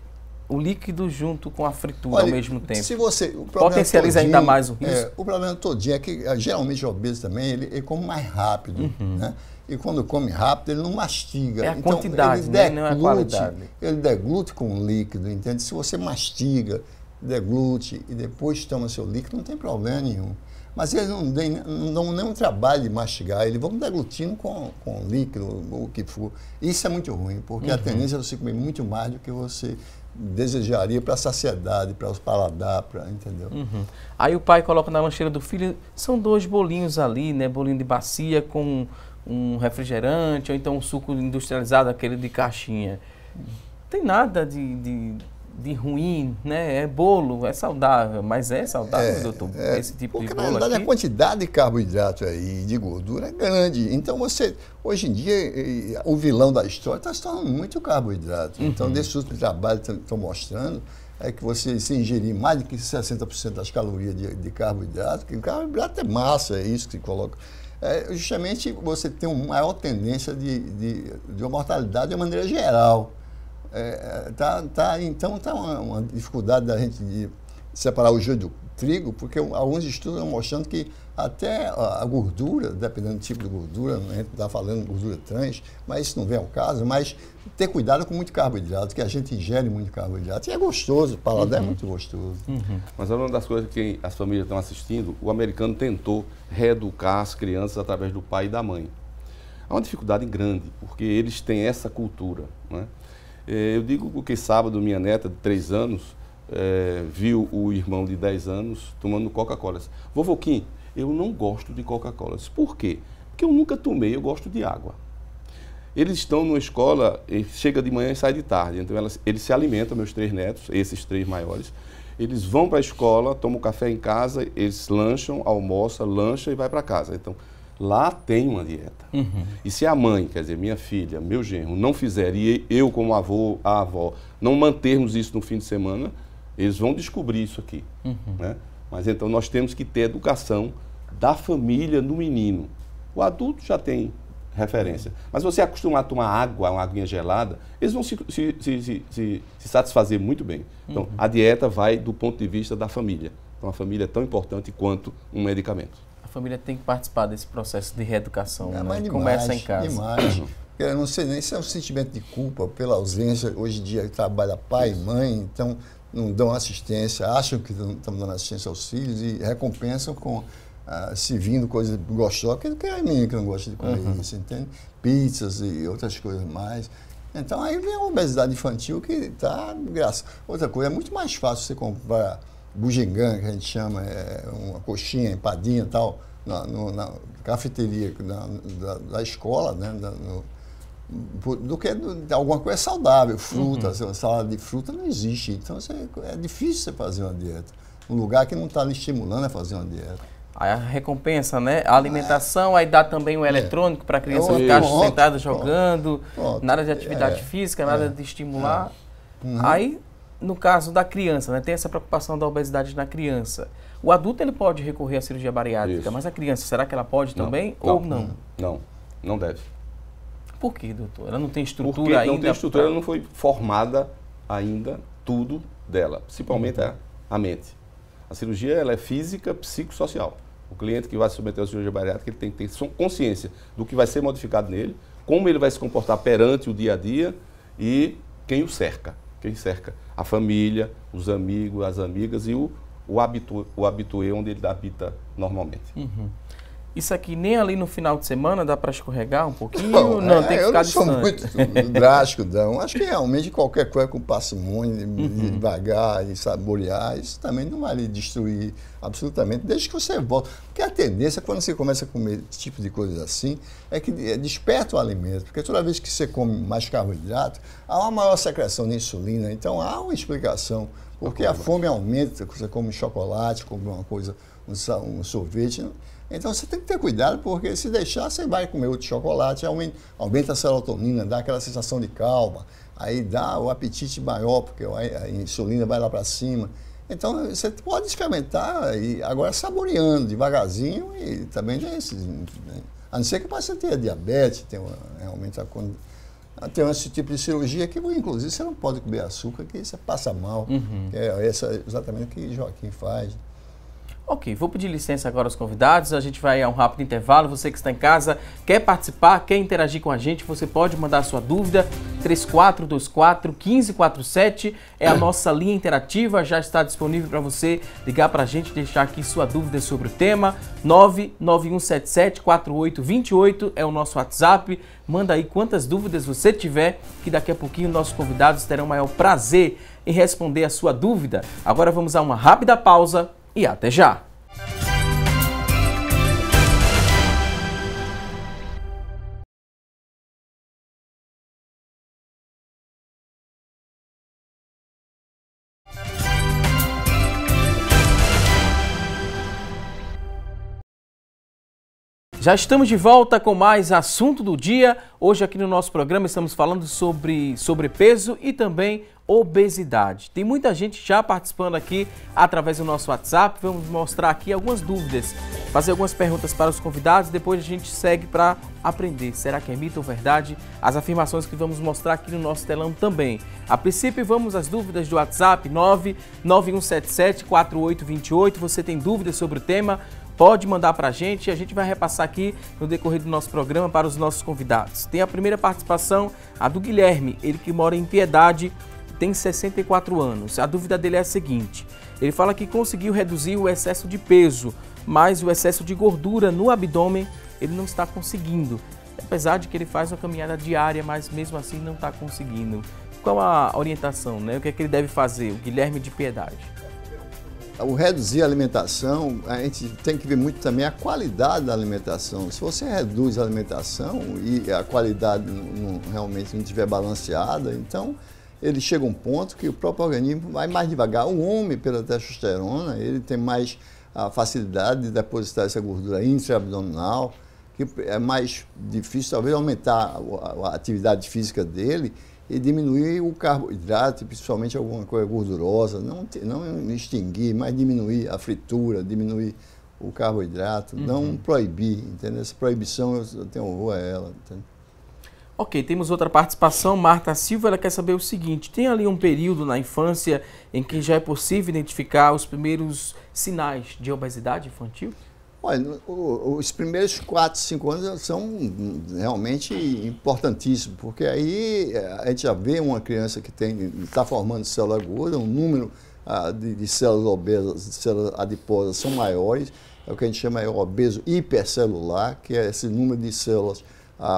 O líquido junto com a fritura ao mesmo tempo. Se você, potencializa ainda mais o risco. O problema todinho é que geralmente o obeso também ele come mais rápido, né? E quando come rápido, ele não mastiga. É a quantidade, né? Não é a qualidade. Ele deglute com o líquido, entende? Se você mastiga, deglute e depois toma seu líquido, não tem problema nenhum. Mas ele não dá nenhum trabalho de mastigar, eles vão deglutindo com líquido, o que for. Isso é muito ruim, porque a tendência é você comer muito mais do que você desejaria para a saciedade, para os paladar, entendeu? Aí o pai coloca na lancheira do filho, são 2 bolinhos ali, né? Bolinho de bacia com um refrigerante, ou então um suco industrializado, aquele de caixinha. Tem nada de ruim, né? É bolo, é saudável, mas é saudável, doutor, esse tipo de bolo aqui? Porque, na verdade, a quantidade de carboidrato aí, de gordura é grande. Então, hoje em dia, o vilão da história está se tornando muito carboidrato. Então, desse último trabalho que estão mostrando, é que você se ingerir mais de 60% das calorias de carboidrato, que o carboidrato é massa, é isso que se coloca. Justamente você tem uma maior tendência de mortalidade de uma maneira geral. Então está uma dificuldade da gente de separar o joio do trigo, porque alguns estudos estão mostrando que até a gordura, dependendo do tipo de gordura, a gente está falando de gordura trans, mas isso não vem ao caso, mas ter cuidado com muito carboidrato, que a gente ingere muito carboidrato, e é gostoso, o paladar é muito gostoso. Mas uma das coisas que as famílias estão assistindo, o americano tentou reeducar as crianças através do pai e da mãe. Há uma dificuldade grande, porque eles têm essa cultura, né? Eu digo porque sábado minha neta de 3 anos viu o irmão de 10 anos tomando Coca-Cola. Vovô Kim, eu não gosto de Coca-Cola. Por quê? Porque eu nunca tomei, eu gosto de água. Eles estão numa escola, chega de manhã e sai de tarde, então eles se alimentam, meus 3 netos, esses 3 maiores, eles vão para a escola, tomam café em casa, eles lancham, almoçam, lancham e vai para casa. Então, lá tem uma dieta. E se a mãe, quer dizer, minha filha, meu genro, não fizer, e eu como avô, a avó, não mantermos isso no fim de semana, eles vão descobrir isso aqui, né? Mas então nós temos que ter educação da família no menino. O adulto já tem referência. Mas você acostumar a tomar água, uma aguinha gelada, eles vão se satisfazer muito bem. Então, a dieta vai do ponto de vista da família. Então, a família é tão importante quanto um medicamento. A família tem que participar desse processo de reeducação, né? Mas Começa em casa. Demais. Eu não sei nem se é um sentimento de culpa pela ausência. Hoje em dia trabalha pai e mãe, então não dão assistência, acham que estão dando assistência aos filhos e recompensam com servindo coisas gostosas, porque é menino que não gosta de comer isso, entende? Pizzas e outras coisas mais. Então aí vem a obesidade infantil que está de graça. Outra coisa, é muito mais fácil você comprar bugiganga, que a gente chama, uma coxinha, empadinha e tal, na cafeteria da escola, né? Do que de alguma coisa saudável, fruta, salada de fruta não existe. Então é difícil você fazer uma dieta. Um lugar que não está lhe estimulando a fazer uma dieta. Aí a recompensa, né? A alimentação, aí dá também o eletrônico para a criança ficar sentada jogando, nada de atividade física, nada de estimular. Aí, no caso da criança, né? Tem essa preocupação da obesidade na criança. O adulto ele pode recorrer à cirurgia bariátrica, mas a criança, será que ela pode também ou não? Não deve. Por quê, doutor? Ela não tem estrutura Porque ainda? Não tem estrutura, ela não foi formada ainda tudo dela, principalmente a mente. A cirurgia ela é física, psicossocial. O cliente que vai se submeter à cirurgia bariátrica ele tem que ter consciência do que vai ser modificado nele, como ele vai se comportar perante o dia a dia e quem o cerca. Quem cerca? A família, os amigos, as amigas e o habitué onde ele habita normalmente. Isso aqui nem ali no final de semana dá para escorregar um pouquinho? Não, tem que ficar distante. Eu não sou muito drástico, não. Acho que realmente qualquer coisa com parcimônia, devagar e saborear, isso também não vai lhe destruir absolutamente, desde que você volta. Porque a tendência, quando você começa a comer esse tipo de coisas assim, é que desperta o alimento. Porque toda vez que você come mais carboidrato, há uma maior secreção de insulina. Então há uma explicação. Porque a fome aumenta, você come chocolate, come uma coisa, um sorvete. Então você tem que ter cuidado, porque se deixar, você vai comer outro chocolate, aumenta a serotonina, dá aquela sensação de calma, aí dá o apetite maior, porque a insulina vai lá para cima. Então você pode experimentar, e agora saboreando devagarzinho, e também tem esses. A não ser que você tenha diabetes, realmente tem esse tipo de cirurgia que, inclusive, você não pode comer açúcar, que você passa mal. Que é exatamente o que Joaquim faz. Ok, vou pedir licença agora aos convidados, a gente vai a um rápido intervalo. Você que está em casa, quer participar, quer interagir com a gente, você pode mandar sua dúvida, 3424-1547 é a nossa linha interativa, já está disponível para você ligar para a gente, deixar aqui sua dúvida sobre o tema, 991774828 é o nosso WhatsApp, manda aí quantas dúvidas você tiver, que daqui a pouquinho nossos convidados terão o maior prazer em responder a sua dúvida. Agora vamos a uma rápida pausa e até já! Já estamos de volta com mais assunto do dia. Hoje aqui no nosso programa estamos falando sobre sobrepeso e também obesidade. Tem muita gente já participando aqui através do nosso WhatsApp. Vamos mostrar aqui algumas dúvidas, fazer algumas perguntas para os convidados. Depois a gente segue para aprender. Será que é mito ou verdade? As afirmações que vamos mostrar aqui no nosso telão também. A princípio, vamos às dúvidas do WhatsApp 991774828. Você tem dúvidas sobre o tema? Pode mandar para a gente vai repassar aqui no decorrer do nosso programa para os nossos convidados. Tem a primeira participação, a do Guilherme, ele que mora em Piedade, tem 64 anos. A dúvida dele é a seguinte, ele fala que conseguiu reduzir o excesso de peso, mas o excesso de gordura no abdômen ele não está conseguindo. apesar de que ele faz uma caminhada diária, mas mesmo assim não está conseguindo. Qual a orientação, né? O que é que ele deve fazer, o Guilherme de Piedade? O reduzir a alimentação, a gente tem que ver muito também a qualidade da alimentação. Se você reduz a alimentação e a qualidade realmente não estiver balanceada, então ele chega a um ponto que o próprio organismo vai mais devagar. O homem, pela testosterona, ele tem mais a facilidade de depositar essa gordura intraabdominal, que é mais difícil talvez aumentar a atividade física dele e diminuir o carboidrato, principalmente alguma coisa gordurosa, não extinguir, mas diminuir a fritura, diminuir o carboidrato, não proibir, entendeu? Essa proibição eu tenho horror a ela, entendeu? Ok, temos outra participação. Marta Silva, ela quer saber o seguinte: tem ali um período na infância em que já é possível identificar os primeiros sinais de obesidade infantil? Olha, os primeiros 4, 5 anos são realmente importantíssimos, porque aí a gente já vê uma criança que está formando célula gorda, um número de células obesas, de células adiposas são maiores, é o que a gente chama de obeso hipercelular, que é esse número de células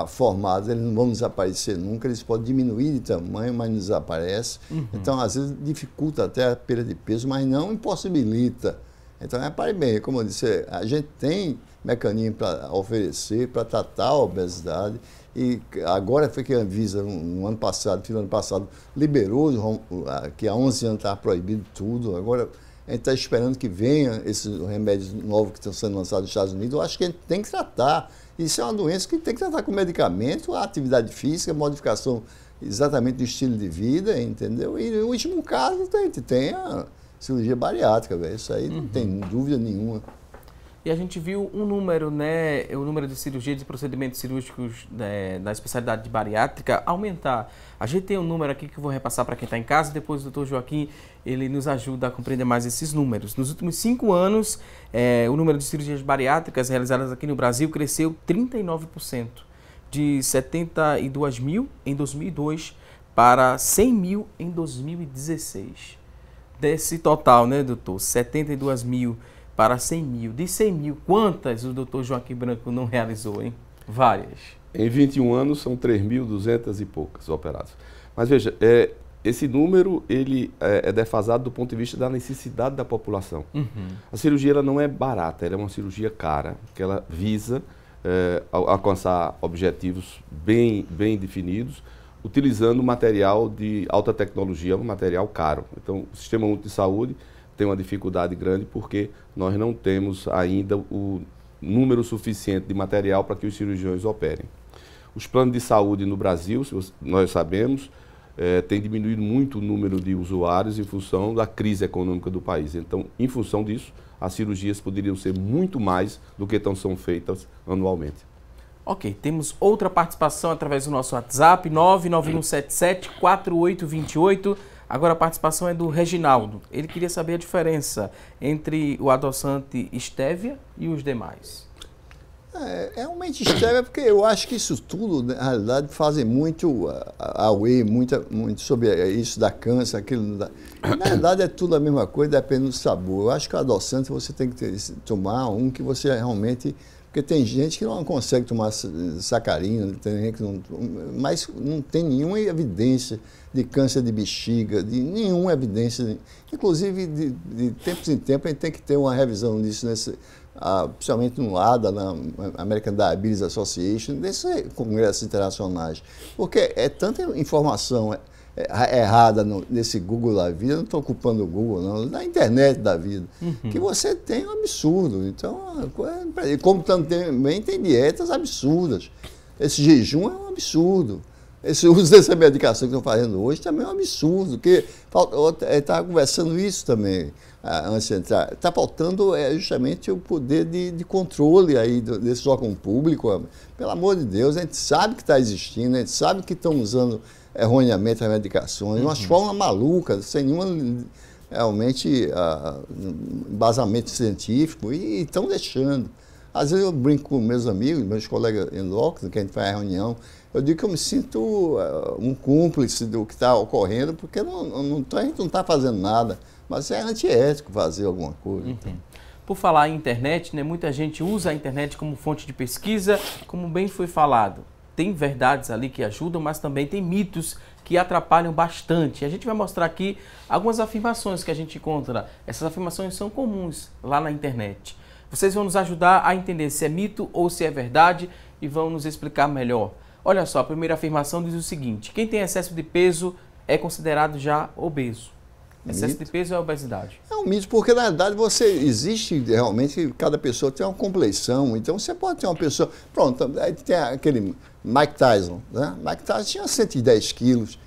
formadas, eles não vão desaparecer nunca, eles podem diminuir de tamanho, mas não desaparece. Então, às vezes, dificulta até a perda de peso, mas não impossibilita. Então, repare bem, como eu disse, a gente tem mecanismo para oferecer, para tratar a obesidade, e agora foi que a Anvisa, no ano passado, liberou, que há 11 anos estava proibido tudo, agora a gente está esperando que venha esses remédios novos que estão sendo lançados nos Estados Unidos. Eu acho que a gente tem que tratar. Isso é uma doença que tem que tratar com medicamento, a atividade física, a modificação exatamente do estilo de vida, entendeu? E no último caso, a gente tem a cirurgia bariátrica, velho. Isso aí não tem dúvida nenhuma. E a gente viu um número, né, o número de cirurgias, de procedimentos cirúrgicos da especialidade de bariátrica aumentar. A gente tem um número aqui que eu vou repassar para quem está em casa, depois o Dr. Joaquim, ele nos ajuda a compreender mais esses números. Nos últimos 5 anos, o número de cirurgias bariátricas realizadas aqui no Brasil cresceu 39%, de 72 mil em 2002 para 100 mil em 2016. Desse total, né, doutor, 72 mil para 100 mil. De 100 mil, quantas o doutor Joaquim Branco não realizou, hein? Várias. Em 21 anos, são 3.200 e poucas operadas. Mas veja, esse número ele é defasado do ponto de vista da necessidade da população. A cirurgia ela não é barata, ela é uma cirurgia cara, que ela visa alcançar objetivos bem definidos, utilizando material de alta tecnologia, um material caro. Então, o Sistema Único de Saúde tem uma dificuldade grande porque nós não temos ainda o número suficiente de material para que os cirurgiões operem. Os planos de saúde no Brasil, nós sabemos, tem diminuído muito o número de usuários em função da crise econômica do país. Então, em função disso, as cirurgias poderiam ser muito mais do que são feitas anualmente. Ok, temos outra participação através do nosso WhatsApp, 99177-4828. Agora a participação é do Reginaldo. Ele queria saber a diferença entre o adoçante Stevia e os demais. Realmente Stevia, porque eu acho que isso tudo, na realidade, fazem muito away, muito sobre isso da câncer, aquilo. Na verdade, é tudo a mesma coisa, depende do sabor. Eu acho que o adoçante você tem que tomar um que você realmente... Porque tem gente que não consegue tomar sacarina, tem gente que não, mas não tem nenhuma evidência de câncer de bexiga, de nenhuma evidência. Inclusive, de tempos em tempos, a gente tem que ter uma revisão disso, principalmente no ADA, na American Diabetes Association, desses congressos internacionais. Porque é tanta informação errada nesse Google da vida, não estou ocupando o Google, não, na internet da vida, que você tem um absurdo. Então, como também tem dietas absurdas. Esse jejum é um absurdo. Esse uso dessa medicação que estão fazendo hoje também é um absurdo, porque estava conversando isso também antes de entrar. Está faltando justamente o poder de controle aí desse órgão público. Pelo amor de Deus, a gente sabe que está existindo, a gente sabe que estão usando erroneamente as medicações, umas formas malucas, sem nenhum realmente embasamento científico, e estão deixando. Às vezes eu brinco com meus amigos, meus colegas endócrinos, que a gente faz reunião, eu digo que eu me sinto um cúmplice do que está ocorrendo, porque a gente não está fazendo nada, mas é antiético fazer alguma coisa. Por falar em internet, né, muita gente usa a internet como fonte de pesquisa, como bem foi falado. Tem verdades ali que ajudam, mas também tem mitos que atrapalham bastante. A gente vai mostrar aqui algumas afirmações que a gente encontra. Essas afirmações são comuns lá na internet. Vocês vão nos ajudar a entender se é mito ou se é verdade e vão nos explicar melhor. Olha só, a primeira afirmação diz o seguinte: quem tem excesso de peso é considerado já obeso. Excesso de peso é obesidade. É um mito, porque na verdade existe realmente, cada pessoa tem uma complexão, então você pode ter uma pessoa, pronto, aí tem aquele Mike Tyson, né? Mike Tyson tinha 110 quilos,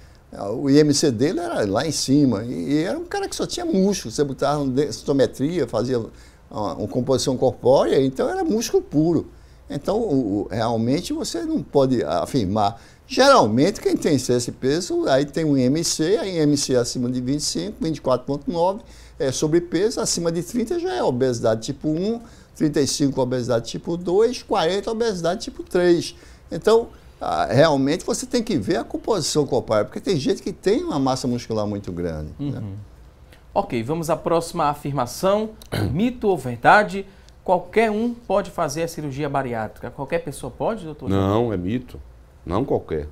o IMC dele era lá em cima, e era um cara que só tinha músculo, você botava densitometria, fazia uma composição corpórea, então era músculo puro. Então, realmente você não pode afirmar. Geralmente, quem tem excesso de peso, aí tem um IMC, a IMC acima de 25, 24,9 é sobrepeso, acima de 30 já é obesidade tipo 1, 35 obesidade tipo 2, 40 obesidade tipo 3. Então, realmente você tem que ver a composição corpórea, porque tem gente que tem uma massa muscular muito grande. Né? Ok, vamos à próxima afirmação. Mito ou verdade? Qualquer um pode fazer a cirurgia bariátrica? Qualquer pessoa pode, doutor? Não, é mito. Não qualquer.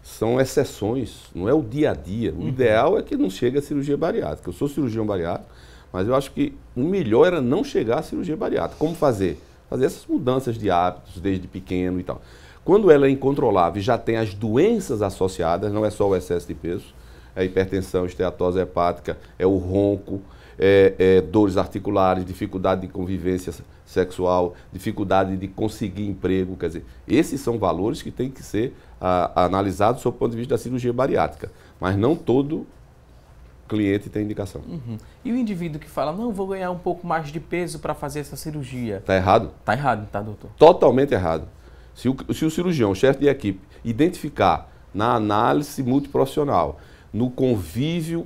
São exceções, não é o dia a dia. O ideal é que não chegue a cirurgia bariátrica. Eu sou cirurgião bariátrico, mas eu acho que o melhor era não chegar à cirurgia bariátrica. Como fazer? Fazer essas mudanças de hábitos desde pequeno e tal. Quando ela é incontrolável e já tem as doenças associadas, não é só o excesso de peso, é a hipertensão, esteatose hepática, é o ronco, dores articulares, dificuldade de convivência sexual, dificuldade de conseguir emprego, quer dizer, esses são valores que têm que ser analisados sob o ponto de vista da cirurgia bariátrica, mas não todo cliente tem indicação. E o indivíduo que fala, não, vou ganhar um pouco mais de peso para fazer essa cirurgia? Está errado? Está errado, tá, doutor? Totalmente errado. Se o cirurgião, o chefe de equipe, identificar na análise multiprofissional, no convívio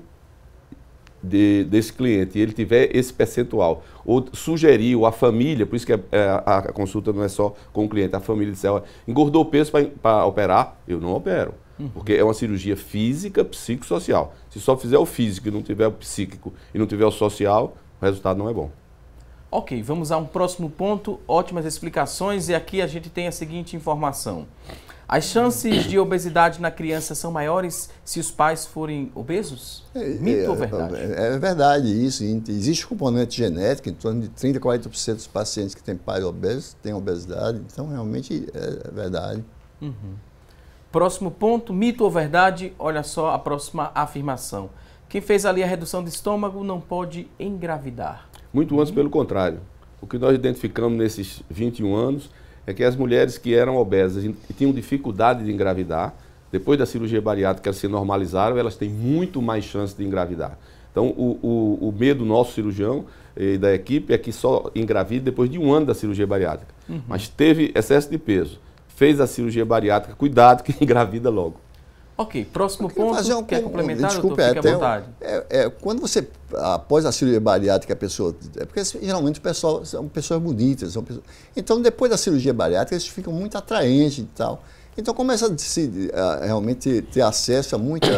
desse cliente, e ele tiver esse percentual, ou sugerir, ou a família, por isso que a consulta não é só com o cliente, a família disser, engordou o peso para operar, eu não opero, porque é uma cirurgia física, psicossocial. Se só fizer o físico e não tiver o psíquico e não tiver o social, o resultado não é bom. Ok, vamos a um próximo ponto, ótimas explicações, e aqui a gente tem a seguinte informação. As chances de obesidade na criança são maiores se os pais forem obesos? Mito ou verdade? É verdade isso. Existe componente genético, em torno de 30% a 40% dos pacientes que têm pais obesos têm obesidade, então realmente é verdade. Próximo ponto, mito ou verdade? Olha só a próxima afirmação. Quem fez ali a redução de estômago não pode engravidar. Muito antes, pelo contrário. O que nós identificamos nesses 21 anos é que as mulheres que eram obesas e tinham dificuldade de engravidar, depois da cirurgia bariátrica elas se normalizaram, elas têm muito mais chance de engravidar. Então, o medo nosso cirurgião e da equipe é que só engravide depois de 1 ano da cirurgia bariátrica. Mas teve excesso de peso, fez a cirurgia bariátrica, cuidado que engravida logo. Ok, próximo ponto, quer complementar, desculpa, doutor? Fique à vontade. Quando você, após a cirurgia bariátrica, a pessoa... porque geralmente o pessoal são pessoas bonitas. Então, depois da cirurgia bariátrica, eles ficam muito atraentes e tal. Então, começa a realmente ter acesso a muitos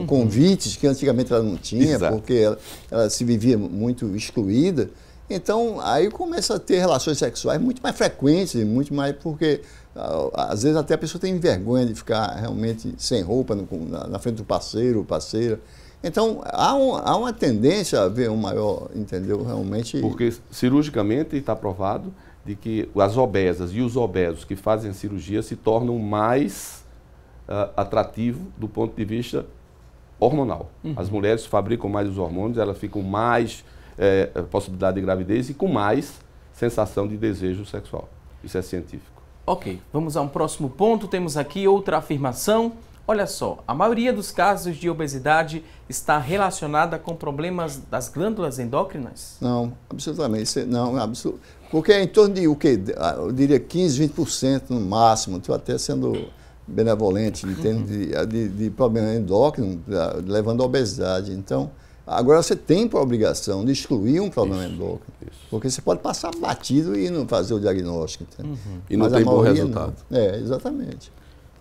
convites que antigamente ela não tinha, porque ela se vivia muito excluída. Então, aí começa a ter relações sexuais muito mais frequentes, muito mais porque... Às vezes até a pessoa tem vergonha de ficar realmente sem roupa na frente do parceiro ou parceira. Então, há uma tendência a haver um maior, entendeu? Realmente... Porque cirurgicamente está provado de que as obesas e os obesos que fazem a cirurgia se tornam mais atrativos do ponto de vista hormonal. As mulheres fabricam mais os hormônios, elas ficam mais possibilidade de gravidez e com mais sensação de desejo sexual. Isso é científico. Ok, vamos a um próximo ponto. Temos aqui outra afirmação. Olha só, a maioria dos casos de obesidade está relacionada com problemas das glândulas endócrinas? Não, absolutamente. Não, porque é em torno de o quê? Eu diria 15%, 20% no máximo. Estou até sendo benevolente em termos de problema endócrino, levando à obesidade. Então, agora você tem por obrigação de excluir um problema endócrino. Porque você pode passar batido e não fazer o diagnóstico. E não tem bom resultado. Exatamente.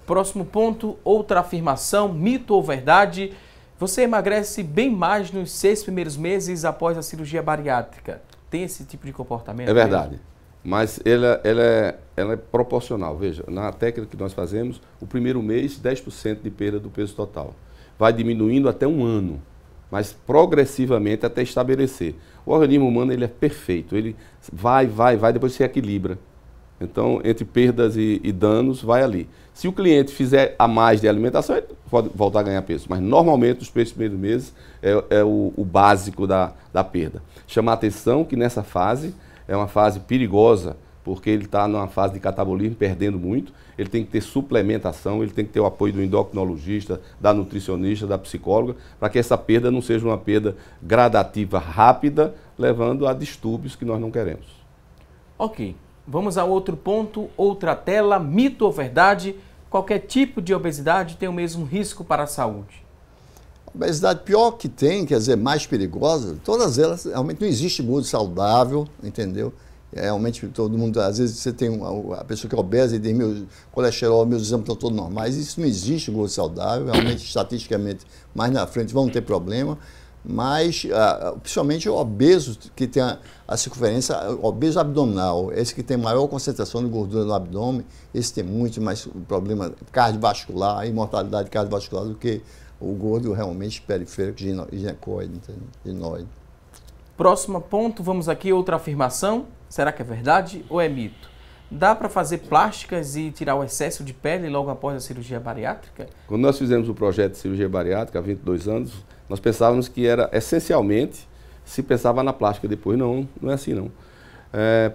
Próximo ponto, outra afirmação, mito ou verdade? Você emagrece bem mais nos 6 primeiros meses após a cirurgia bariátrica? tem esse tipo de comportamento? É verdade. Mas ela é proporcional. Veja, na técnica que nós fazemos, o primeiro mês, 10% de perda do peso total. Vai diminuindo até um ano, mas progressivamente até estabelecer. O organismo humano ele é perfeito, ele vai, depois se equilibra. Então, entre perdas e danos, vai ali. Se o cliente fizer a mais de alimentação, ele pode voltar a ganhar peso. Mas, normalmente, os primeiros meses é o básico da perda. Chamar a atenção que nessa fase é uma fase perigosa, porque ele está numa fase de catabolismo, perdendo muito. Ele tem que ter suplementação, ele tem que ter o apoio do endocrinologista, da nutricionista, da psicóloga, para que essa perda não seja uma perda gradativa, rápida, levando a distúrbios que nós não queremos. Ok. Vamos a outro ponto, outra tela, mito ou verdade, qualquer tipo de obesidade tem o mesmo risco para a saúde? A obesidade pior que tem, quer dizer, mais perigosa, todas elas, realmente não existe gordo saudável, entendeu? Realmente todo mundo, às vezes você tem a pessoa que é obesa e diz, meu colesterol, meus exames estão todos normais, isso não existe gordo saudável, realmente, estatisticamente, mais na frente vão ter problema. Mas, principalmente o obeso, que tem a circunferência, obeso abdominal, esse que tem maior concentração de gordura no abdômen, esse tem muito mais problema cardiovascular, imortalidade cardiovascular do que o gordo realmente periférico, ginecoide, ginoide. Próximo ponto, vamos aqui, outra afirmação. Será que é verdade ou é mito? Dá para fazer plásticas e tirar o excesso de pele logo após a cirurgia bariátrica? Quando nós fizemos o projeto de cirurgia bariátrica há 22 anos, nós pensávamos que era essencialmente, se pensava na plástica, depois não é assim não.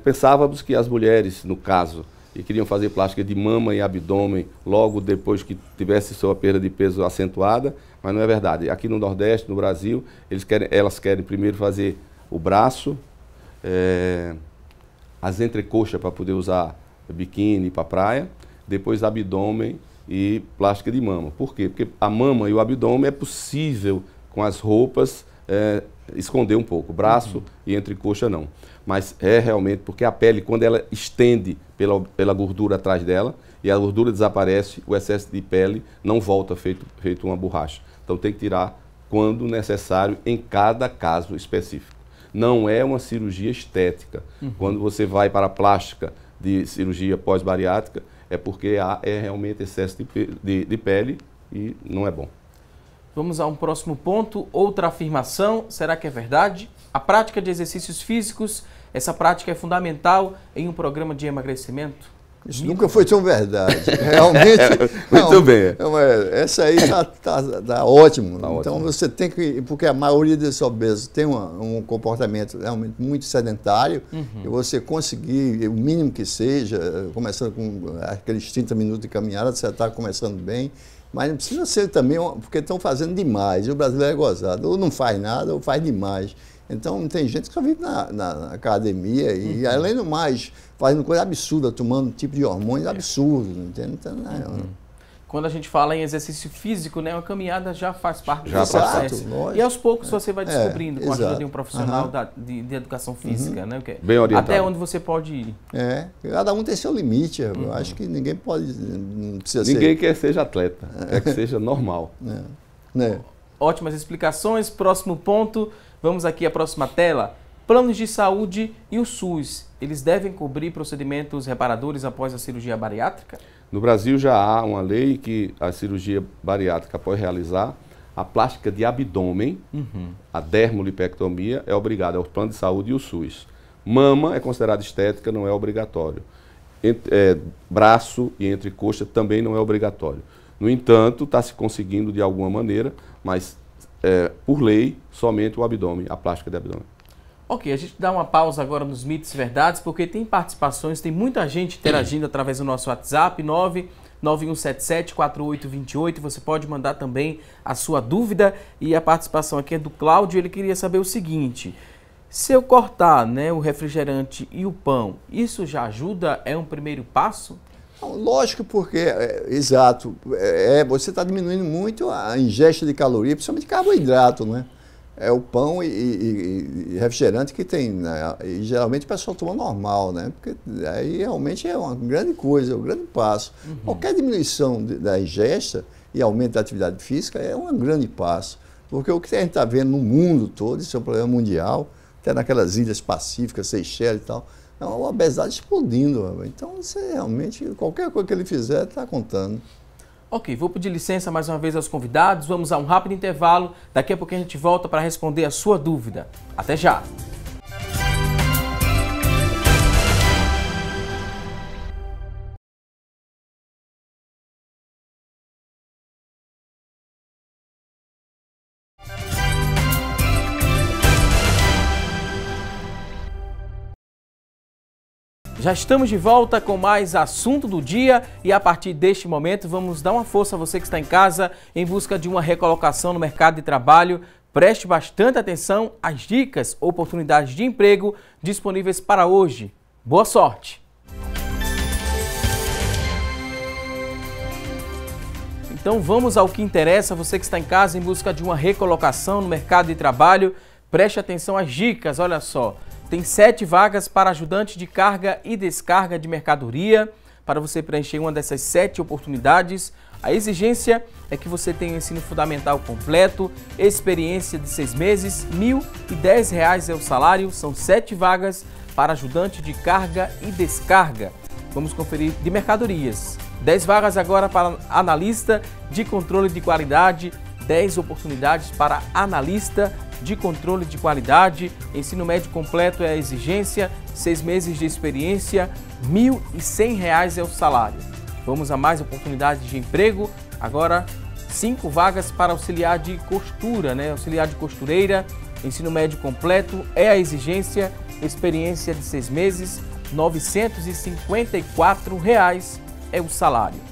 Pensávamos que as mulheres, no caso, que queriam fazer plástica de mama e abdômen logo depois que tivesse sua perda de peso acentuada, mas não é verdade. Aqui no Nordeste, no Brasil, elas querem primeiro fazer o braço, as entrecoxas para poder usar biquíni para praia, depois abdômen e plástica de mama. Por quê? Porque a mama e o abdômen é possível, com as roupas, esconder um pouco. Braço e entrecoxa não. Mas é realmente porque a pele, quando ela estende pela gordura atrás dela, e a gordura desaparece, o excesso de pele não volta feito uma borracha. Então tem que tirar quando necessário, em cada caso específico. Não é uma cirurgia estética. Quando você vai para a plástica de cirurgia pós-bariátrica, é porque é realmente excesso de pele e não é bom. Vamos a um próximo ponto, outra afirmação, será que é verdade? A prática de exercícios físicos, essa prática é fundamental em um programa de emagrecimento? Isso nunca foi tão verdade. Realmente. Muito bem. Essa aí tá ótimo. Tá então ótimo. você tem que. Porque a maioria desses obesos tem um comportamento realmente muito sedentário, e você conseguir, o mínimo que seja, começando com aqueles 30 minutos de caminhada, você está começando bem. Mas não precisa ser também, porque estão fazendo demais. E o brasileiro é gozado. Ou não faz nada, ou faz demais. Então, tem gente que só vive na academia e, além do mais, fazendo coisa absurda, tomando um tipo de hormônios absurdos, entende? Então, Quando a gente fala em exercício físico, né, a caminhada já faz parte do processo. E aos poucos você vai descobrindo, com a ajuda de um profissional de educação física, né? Bem orientado. Até onde você pode ir. Cada um tem seu limite. Eu acho que ninguém pode, não precisa ser... Ninguém quer seja atleta, quer que seja normal. Ótimas explicações. Próximo ponto, vamos aqui à próxima tela. Planos de saúde e o SUS, eles devem cobrir procedimentos reparadores após a cirurgia bariátrica? No Brasil já há uma lei que a cirurgia bariátrica após realizar, a plástica de abdômen, a dermolipectomia, é obrigada ao plano de saúde e o SUS. Mama é considerada estética, não é obrigatório. Braço e entrecoxa também não é obrigatório. No entanto, está se conseguindo de alguma maneira, mas por lei, somente o abdômen, a plástica de abdômen. Ok, a gente dá uma pausa agora nos mitos e verdades, porque tem participações, tem muita gente interagindo através do nosso WhatsApp, 991774828. Você pode mandar também a sua dúvida, e a participação aqui é do Cláudio. Ele queria saber o seguinte: se eu cortar, né, o refrigerante e o pão, isso já ajuda? É um primeiro passo? Não, lógico, porque, exato, você está diminuindo muito a ingesta de caloria, principalmente carboidrato, né? É o pão e refrigerante que tem, né? E geralmente o pessoal toma normal, né? Porque aí realmente é uma grande coisa, um grande passo. Qualquer diminuição da ingesta e aumento da atividade física é um grande passo. Porque o que a gente está vendo no mundo todo, isso é um problema mundial, até naquelas ilhas pacíficas, Seychelles e tal. É uma obesidade explodindo. Então, você realmente, qualquer coisa que ele fizer, está contando. Ok, vou pedir licença mais uma vez aos convidados, vamos a um rápido intervalo, daqui a pouco a gente volta para responder a sua dúvida. Até já! Já estamos de volta com mais assunto do dia e a partir deste momento vamos dar uma força a você que está em casa em busca de uma recolocação no mercado de trabalho. Preste bastante atenção às dicas, oportunidades de emprego disponíveis para hoje. Boa sorte! Então vamos ao que interessa, você que está em casa em busca de uma recolocação no mercado de trabalho. Preste atenção às dicas, olha só. Tem 7 vagas para ajudante de carga e descarga de mercadoria. Para você preencher uma dessas 7 oportunidades, a exigência é que você tenha o ensino fundamental completo, experiência de 6 meses, R$ 1.010 é o salário. São 7 vagas para ajudante de carga e descarga. Vamos conferir de mercadorias. 10 vagas agora para analista de controle de qualidade, 10 oportunidades para analista de controle de qualidade, ensino médio completo é a exigência, 6 meses de experiência, R$ 1.100 é o salário. Vamos a mais oportunidades de emprego, agora 5 vagas para auxiliar de costura, auxiliar de costureira, ensino médio completo é a exigência, experiência de 6 meses, R$ 954 é o salário.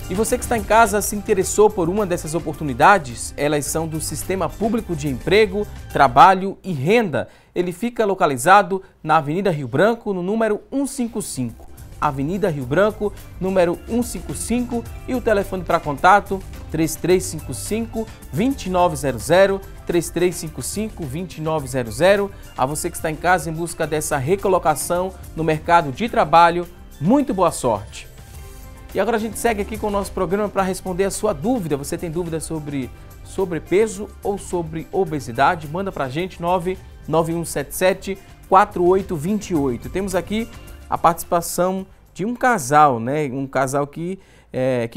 E você que está em casa se interessou por uma dessas oportunidades, elas são do Sistema Público de Emprego, Trabalho e Renda. Ele fica localizado na Avenida Rio Branco, no número 155. Avenida Rio Branco, número 155 e o telefone para contato 3355-2900, 3355-2900. A você que está em casa em busca dessa recolocação no mercado de trabalho, muito boa sorte! E agora a gente segue aqui com o nosso programa para responder a sua dúvida. Você tem dúvida sobre sobrepeso ou sobre obesidade? Manda para a gente 99177-4828. Temos aqui a participação de um casal, um casal que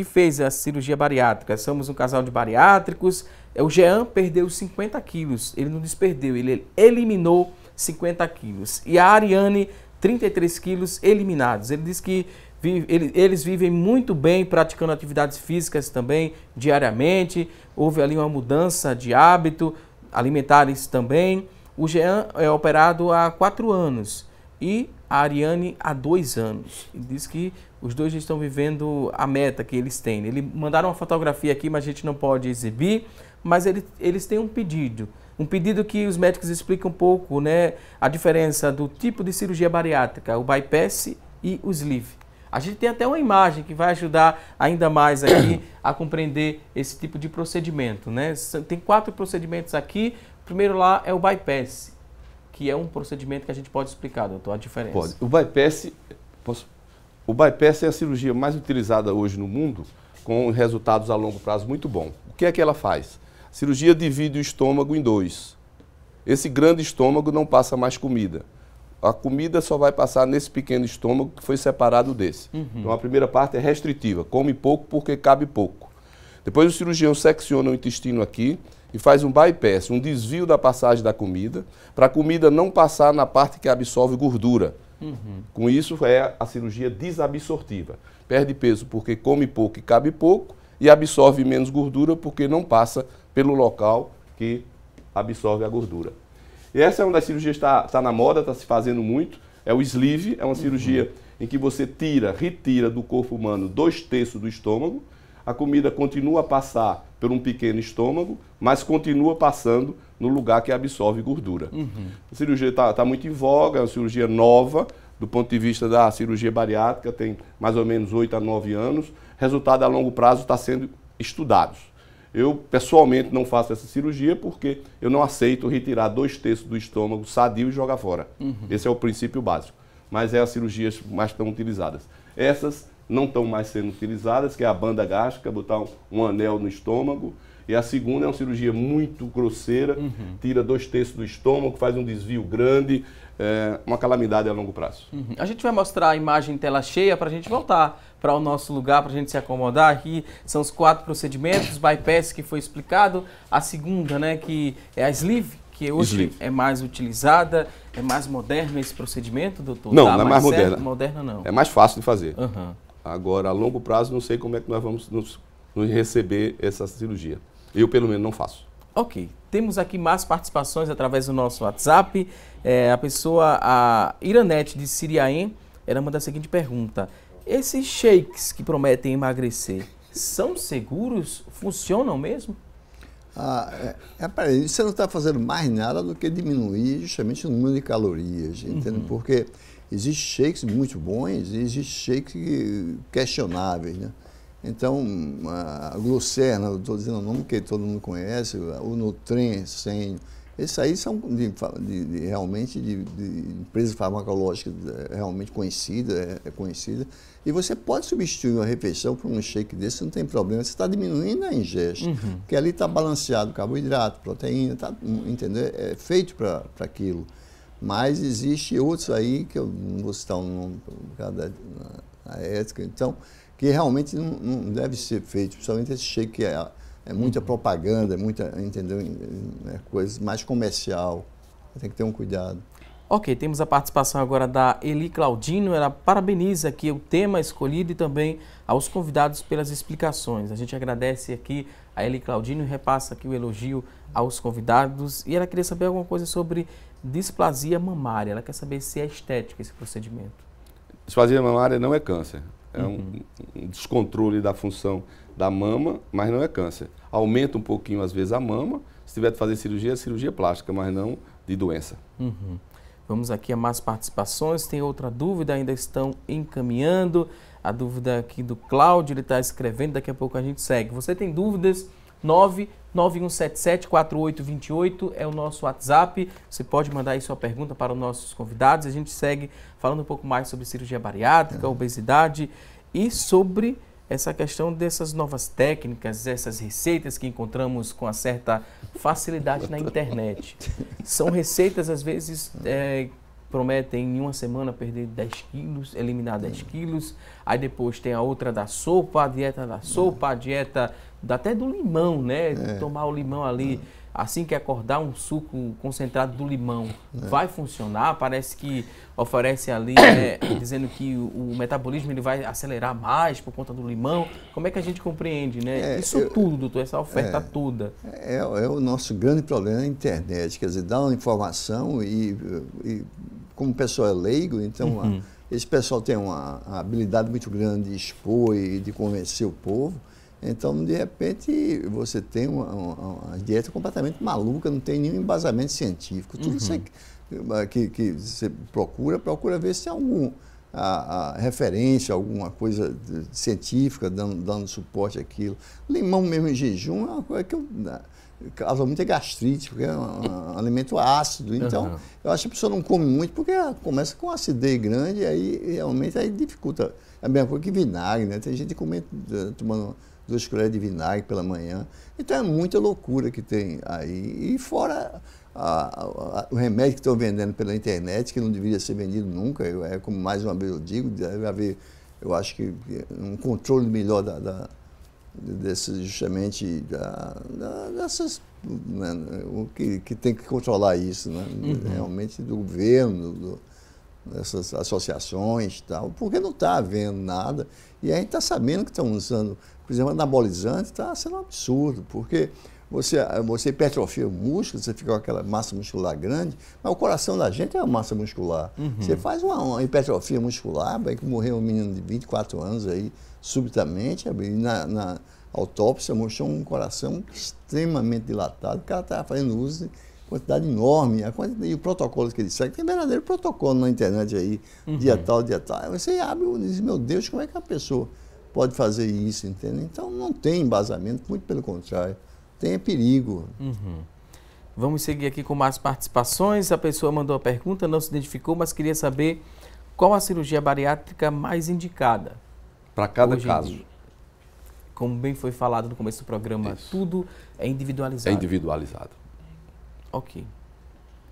fez a cirurgia bariátrica. Somos um casal de bariátricos. O Jean perdeu 50 quilos. Ele não desperdeu, ele eliminou 50 quilos. E a Ariane, 33 quilos eliminados. Ele diz que eles vivem muito bem praticando atividades físicas também diariamente. Houve ali uma mudança de hábito, alimentares também. O Jean é operado há 4 anos e a Ariane há 2 anos. Ele diz que os dois já estão vivendo a meta que eles têm. Eles mandaram uma fotografia aqui, mas a gente não pode exibir. Mas eles têm um pedido que os médicos explicam um pouco, a diferença do tipo de cirurgia bariátrica, o bypass e o sleeve. A gente tem até uma imagem que vai ajudar ainda mais aqui a compreender esse tipo de procedimento, Tem 4 procedimentos aqui. O primeiro lá é o bypass, que é um procedimento que a gente pode explicar, doutor, a diferença. Pode. O bypass é a cirurgia mais utilizada hoje no mundo, com resultados a longo prazo muito bons. O que é que ela faz? A cirurgia divide o estômago em 2. Esse grande estômago não passa mais comida. A comida só vai passar nesse pequeno estômago que foi separado desse. Então a primeira parte é restritiva, come pouco porque cabe pouco. Depois o cirurgião secciona o intestino aqui e faz um bypass, um desvio da passagem da comida, para a comida não passar na parte que absorve gordura. Com isso é a cirurgia desabsortiva. Perde peso porque come pouco e cabe pouco e absorve menos gordura porque não passa pelo local que absorve a gordura. E essa é uma das cirurgias que está na moda, está se fazendo muito, é o sleeve, é uma cirurgia em que você retira do corpo humano 2/3 do estômago, a comida continua a passar por um pequeno estômago, mas continua passando no lugar que absorve gordura. A cirurgia está muito em voga, é uma cirurgia nova, do ponto de vista da cirurgia bariátrica, tem mais ou menos 8 a 9 anos, resultado a longo prazo está sendo estudados. Eu, pessoalmente, não faço essa cirurgia porque eu não aceito retirar 2/3 do estômago sadio e jogar fora. Esse é o princípio básico. Mas é as cirurgias mais estão utilizadas. Essas não estão mais sendo utilizadas, que é a banda gástrica, botar um anel no estômago E a segunda é uma cirurgia muito grosseira, tira 2/3 do estômago, faz um desvio grande, uma calamidade a longo prazo. A gente vai mostrar a imagem em tela cheia para a gente voltar para o nosso lugar, para a gente se acomodar. Aqui são os 4 procedimentos, bypass que foi explicado, a segunda, né, que é a sleeve, que hoje é mais utilizada, é mais moderno esse procedimento, doutor? Não, não é mais moderna. Moderna não. É mais fácil de fazer. Agora, a longo prazo, não sei como é que nós vamos nos receber essa cirurgia. Eu, pelo menos, não faço. Ok. Temos aqui mais participações através do nosso WhatsApp. A Iranete de Siriaém, ela manda a seguinte pergunta. Esses shakes que prometem emagrecer, são seguros? Funcionam mesmo? Você não está fazendo mais nada do que diminuir justamente o número de calorias, entende? Porque existem shakes muito bons e existem shakes questionáveis, né? Então, a Glucerna, estou dizendo o nome que todo mundo conhece, o Nutren, Sen, esses aí são realmente de empresas farmacológicas realmente conhecidas, conhecida. E você pode substituir uma refeição por um shake desse, não tem problema. Você está diminuindo a ingesta, porque ali está balanceado carboidrato, proteína, entendeu? É feito para aquilo. Mas existe outros aí, que eu não vou citar o nome por causa da ética, então, que realmente não deve ser feito, principalmente esse shake que é muita propaganda, é muita, entendeu? É coisa mais comercial, tem que ter um cuidado. Ok, temos a participação agora da Eli Claudino, ela parabeniza aqui o tema escolhido e também aos convidados pelas explicações. A gente agradece aqui a Eli Claudino e repassa aqui o elogio aos convidados. E ela queria saber alguma coisa sobre displasia mamária, ela quer saber se é estética esse procedimento. Displasia mamária não é câncer, é um descontrole da função da mama, mas não é câncer. Aumenta um pouquinho às vezes a mama, se tiver de fazer cirurgia, é cirurgia plástica, mas não de doença. Vamos aqui a mais participações. Tem outra dúvida, ainda estão encaminhando. A dúvida aqui do Cláudio, ele está escrevendo, daqui a pouco a gente segue. Você tem dúvidas? 991774828 é o nosso WhatsApp. Você pode mandar aí sua pergunta para os nossos convidados. A gente segue falando um pouco mais sobre cirurgia bariátrica, obesidade e sobre essa questão dessas novas técnicas, essas receitas que encontramos com uma certa facilidade na internet. São receitas, às vezes, prometem em uma semana perder 10 quilos, eliminar 10 quilos. Aí depois tem a outra da sopa, a dieta da sopa, a dieta até do limão, né? Tomar o limão ali, assim que acordar, um suco concentrado do limão. Vai funcionar? Parece que oferece ali, dizendo que o metabolismo ele vai acelerar mais por conta do limão. Como é que a gente compreende, né? Isso tudo, doutor, essa oferta toda. É o nosso grande problema na internet, quer dizer, dá uma informação e como o pessoal é leigo, então esse pessoal tem uma habilidade muito grande de expor e de convencer o povo. Então, de repente, você tem uma dieta completamente maluca, não tem nenhum embasamento científico. Tudo isso que você procura ver se tem alguma referência, alguma coisa científica dando suporte àquilo. Limão mesmo em jejum é uma coisa que causa muita gastrite, porque é um alimento ácido. Então, eu acho que a pessoa não come muito porque ela começa com acidez grande e aí realmente dificulta. É a mesma coisa que vinagre, né? Tem gente tomando 2 colheres de vinagre pela manhã. Então é muita loucura que tem aí. E fora o remédio que estão vendendo pela internet, que não deveria ser vendido nunca, como mais uma vez eu digo, deve haver, eu acho que um controle melhor justamente dessas, né, que tem que controlar isso, né? Realmente do governo, dessas associações e tal, porque não está havendo nada. E a gente está sabendo que estão usando, por exemplo, anabolizante, está sendo um absurdo, porque você hipertrofia o músculo, você fica com aquela massa muscular grande, mas o coração da gente é uma massa muscular. Você faz uma hipertrofia muscular, vai que morreu um menino de 24 anos aí, subitamente, e na autópsia mostrou um coração extremamente dilatado, o cara estava fazendo uso de quantidade enorme, e o protocolo que ele segue, tem verdadeiro protocolo na internet aí, dia tal. Você abre e diz, meu Deus, como é que a pessoa pode fazer isso, entende? Então não tem embasamento, muito pelo contrário, tem perigo. Vamos seguir aqui com mais participações. A pessoa mandou a pergunta, não se identificou, mas queria saber qual a cirurgia bariátrica mais indicada para cada caso. como bem foi falado no começo do programa, tudo é individualizado. É individualizado. Ok.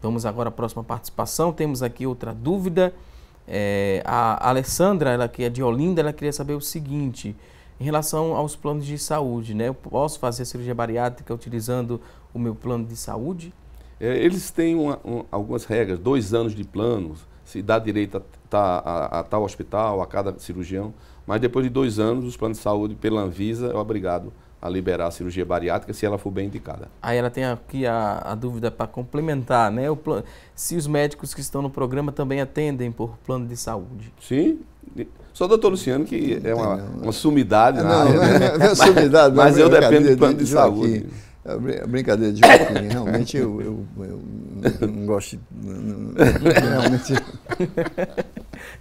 Vamos agora à próxima participação. Temos aqui outra dúvida. A Alessandra, ela que é de Olinda, ela queria saber o seguinte, em relação aos planos de saúde, né? Eu posso fazer cirurgia bariátrica utilizando o meu plano de saúde? Eles têm algumas regras, 2 anos de planos, se dá direito a tal hospital, a cada cirurgião, mas depois de 2 anos, os planos de saúde, pela Anvisa, é obrigado a liberar a cirurgia bariátrica se ela for bem indicada. Aí ela tem aqui a dúvida para complementar, né? Se os médicos que estão no programa também atendem por plano de saúde. Sim, só o doutor Luciano, que é uma sumidade na área, não é sumidade, mas eu dependo do plano de saúde. Brincadeira de Joaquim, realmente eu não gosto, realmente...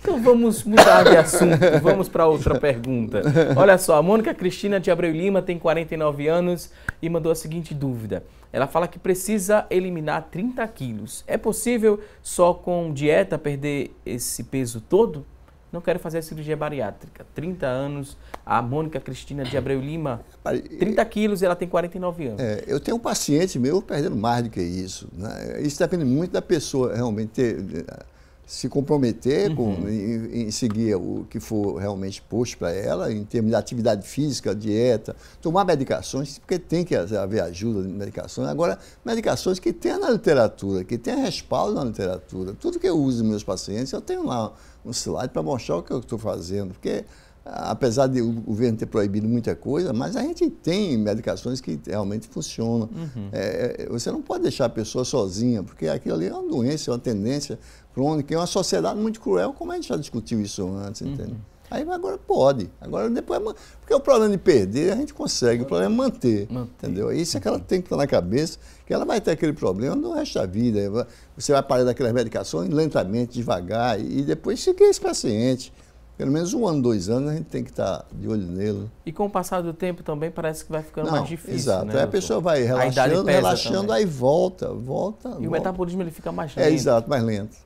Então vamos mudar de assunto, vamos para outra pergunta. Olha só, a Mônica Cristina de Abreu Lima tem 49 anos e mandou a seguinte dúvida. Ela fala que precisa eliminar 30 quilos. É possível só com dieta perder esse peso todo? Não quero fazer a cirurgia bariátrica. 30 anos, a Mônica Cristina de Abreu Lima, 30 quilos e ela tem 49 anos. Eu tenho um paciente meu perdendo mais do que isso, né? Isso depende muito da pessoa realmente se comprometer em seguir o que for realmente posto para ela, em termos de atividade física, dieta, tomar medicações, porque tem que haver ajuda de medicações. Agora, medicações que tem na literatura, que tem respaldo na literatura. Tudo que eu uso nos meus pacientes, eu tenho lá um slide para mostrar o que eu estou fazendo, porque apesar de o governo ter proibido muita coisa, mas a gente tem medicações que realmente funcionam. Você não pode deixar a pessoa sozinha, porque aquilo ali é uma doença, é uma tendência crônica, é uma sociedade muito cruel, como a gente já discutiu isso antes, entende? Aí agora pode, agora depois, porque o problema de perder a gente consegue, o problema é manter. Entendeu? Isso é que ela tem que estar na cabeça, que ela vai ter aquele problema no resto da vida. Você vai parar daquelas medicações lentamente, devagar, e depois seguir esse paciente. Pelo menos 1 ano, 2 anos, a gente tem que estar de olho nele. E com o passar do tempo também parece que vai ficando mais difícil. Exato. Né, aí a pessoa vai relaxando, aí volta. E o metabolismo ele fica mais lento. Exato, mais lento.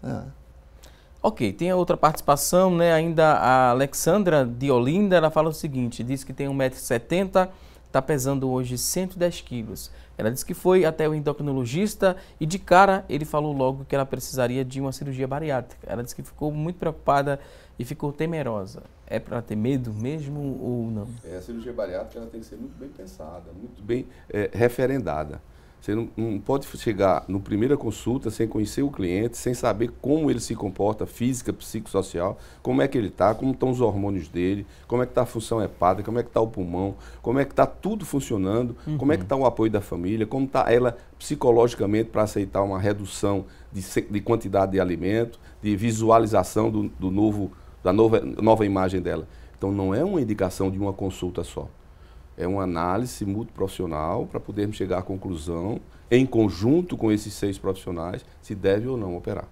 Ok, tem a outra participação, né? Ainda a Alexandra de Olinda, ela fala o seguinte, diz que tem 1,70 m, está pesando hoje 110 quilos. Ela disse que foi até o endocrinologista e de cara ele falou logo que ela precisaria de uma cirurgia bariátrica. Ela disse que ficou muito preocupada e ficou temerosa. É para ter medo mesmo ou não? A cirurgia bariátrica ela tem que ser muito bem pensada, muito bem referendada. Você não pode chegar no primeira consulta sem conhecer o cliente, sem saber como ele se comporta, física, psicossocial, como é que ele está, como estão os hormônios dele, como é que está a função hepática, como é que está o pulmão, como é que está tudo funcionando, como é que está o apoio da família, como está ela psicologicamente para aceitar uma redução de quantidade de alimento, de visualização da nova imagem dela. Então não é uma indicação de uma consulta só. É uma análise multiprofissional para podermos chegar à conclusão, em conjunto com esses 6 profissionais, se deve ou não operar.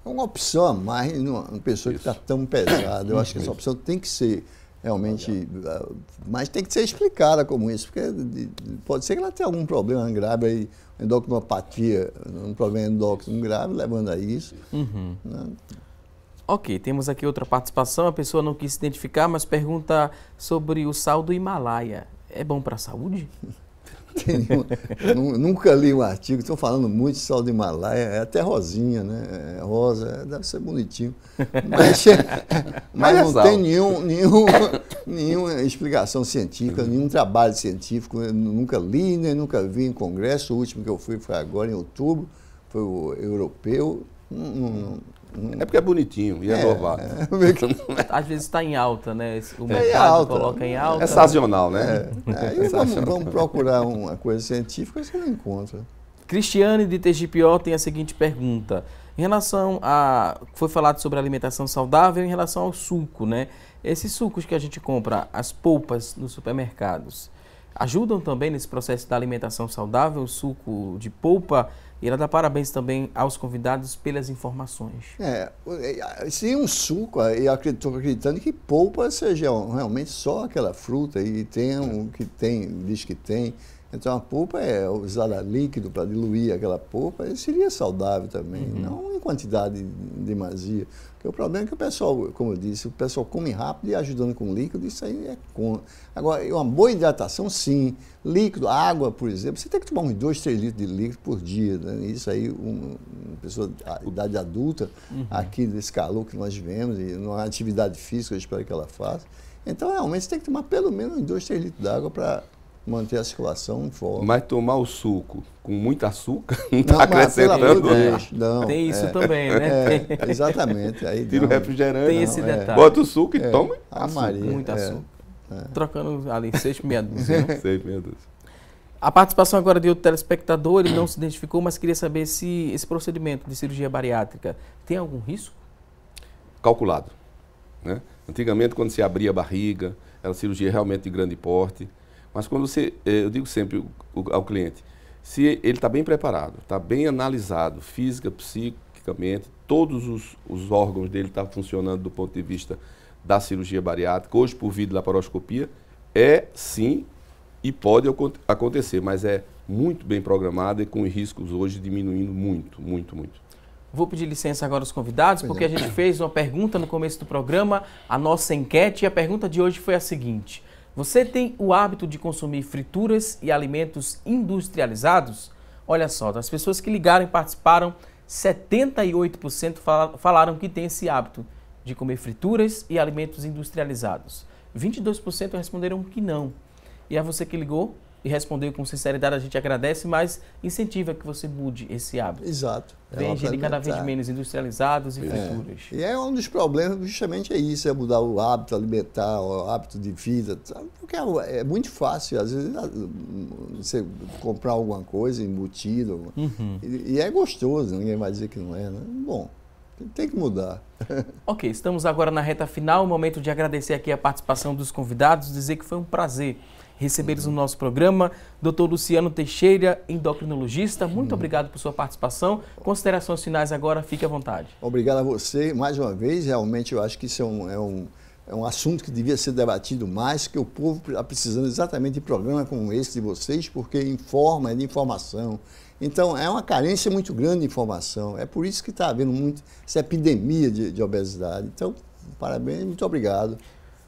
É uma opção a mais numa pessoa que está tão pesada. Eu acho que essa opção tem que ser realmente, mas tem que ser explicada como isso, porque pode ser que ela tenha algum problema grave aí, endocrinopatia, um problema endócrino grave, levando a isso. Né? Ok, temos aqui outra participação, a pessoa não quis se identificar, mas pergunta sobre o sal do Himalaia. É bom para a saúde? Nunca li um artigo, estão falando muito de sal do Himalaia, é até rosinha, né? É rosa, deve ser bonitinho. Mas não tem nenhuma explicação científica, nenhum trabalho científico. Eu nunca li, nem nunca vi em congresso. O último que eu fui foi agora em outubro, foi o europeu. É porque é bonitinho e é louvado. Às vezes está em alta, né? O mercado coloca em alta. É sazonal, né? Vamos procurar uma coisa científica, você não encontra. Cristiane de Tegipió tem a seguinte pergunta. Em relação a... Foi falado sobre alimentação saudável em relação ao suco, né? Esses sucos que a gente compra, as polpas nos supermercados, ajudam também nesse processo da alimentação saudável, o suco de polpa? E ela dá parabéns também aos convidados pelas informações. Se um suco, eu estou acreditando que polpa seja realmente só aquela fruta, e tem o que tem, diz que tem, Então a polpa é usada líquido para diluir aquela polpa, seria saudável também, não em quantidade de demasia. Porque o problema é que o pessoal, como eu disse, o pessoal come rápido e ajudando com líquido, isso aí é com. Agora, uma boa hidratação, sim. Líquido, água, por exemplo, você tem que tomar uns 2, 3 litros de líquido por dia. Né? Isso aí, uma pessoa de idade adulta, aqui desse calor que nós vivemos, e numa atividade física, eu espero que ela faça. Então, realmente, você tem que tomar pelo menos uns 2, 3 litros d'água para manter a circulação em forma. Mas tomar o suco com muito açúcar não está acrescentando. Não, tem isso também, né? Exatamente. Aí tira o refrigerante. Tem esse detalhe. Bota o suco e toma muito açúcar. Trocando ali 6 meia dúzia. 6 meia dúzia. A participação agora de outro telespectador, ele não se identificou, mas queria saber se esse procedimento de cirurgia bariátrica tem algum risco? Calculado. Né? Antigamente, quando se abria a barriga, era cirurgia realmente de grande porte. Mas quando você, eu digo sempre ao cliente, se ele está bem preparado, está bem analisado, física, psiquicamente, todos os órgãos dele estão funcionando do ponto de vista da cirurgia bariátrica, hoje por videolaparoscopia, sim, e pode acontecer, mas é muito bem programado e com os riscos hoje diminuindo muito, muito, muito. Vou pedir licença agora aos convidados, porque a gente fez uma pergunta no começo do programa, a nossa enquete, e a pergunta de hoje foi a seguinte: você tem o hábito de consumir frituras e alimentos industrializados? Olha só, das pessoas que ligaram e participaram, 78% falaram que tem esse hábito de comer frituras e alimentos industrializados. 22% responderam que não. E a você que ligou e respondeu com sinceridade, a gente agradece, mas incentiva que você mude esse hábito. Exato. Vem ingerir cada vez menos industrializados e frituras. E é um dos problemas, justamente é isso, é mudar o hábito alimentar, o hábito de vida, sabe? Porque é muito fácil, às vezes, você comprar alguma coisa embutido, e é gostoso, ninguém vai dizer que não é, né? Bom, tem que mudar. Ok, estamos agora na reta final, momento de agradecer aqui a participação dos convidados, dizer que foi um prazer recebê-los no nosso programa. Dr. Luciano Teixeira, endocrinologista, muito obrigado por sua participação. Considerações finais agora, fique à vontade. Obrigado a você, mais uma vez. Realmente eu acho que isso é um assunto que devia ser debatido mais, que o povo está precisando exatamente de programas como esse de vocês, porque informa, é de informação. Então, é uma carência muito grande de informação. É por isso que está havendo essa epidemia de obesidade. Então, parabéns, muito obrigado.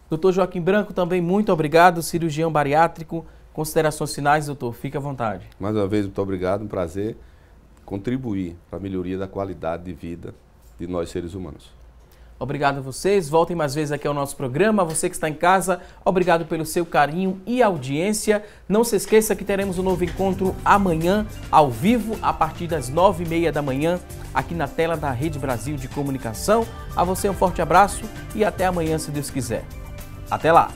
Doutor Joaquim Branco, também muito obrigado, cirurgião bariátrico. Considerações finais, doutor, fique à vontade. Mais uma vez, muito obrigado, um prazer contribuir para a melhoria da qualidade de vida de nós seres humanos. Obrigado a vocês, voltem mais vezes aqui ao nosso programa. Você que está em casa, obrigado pelo seu carinho e audiência. Não se esqueça que teremos um novo encontro amanhã, ao vivo, a partir das 9h30 da manhã, aqui na tela da Rede Brasil de Comunicação. A você um forte abraço e até amanhã, se Deus quiser. Até lá!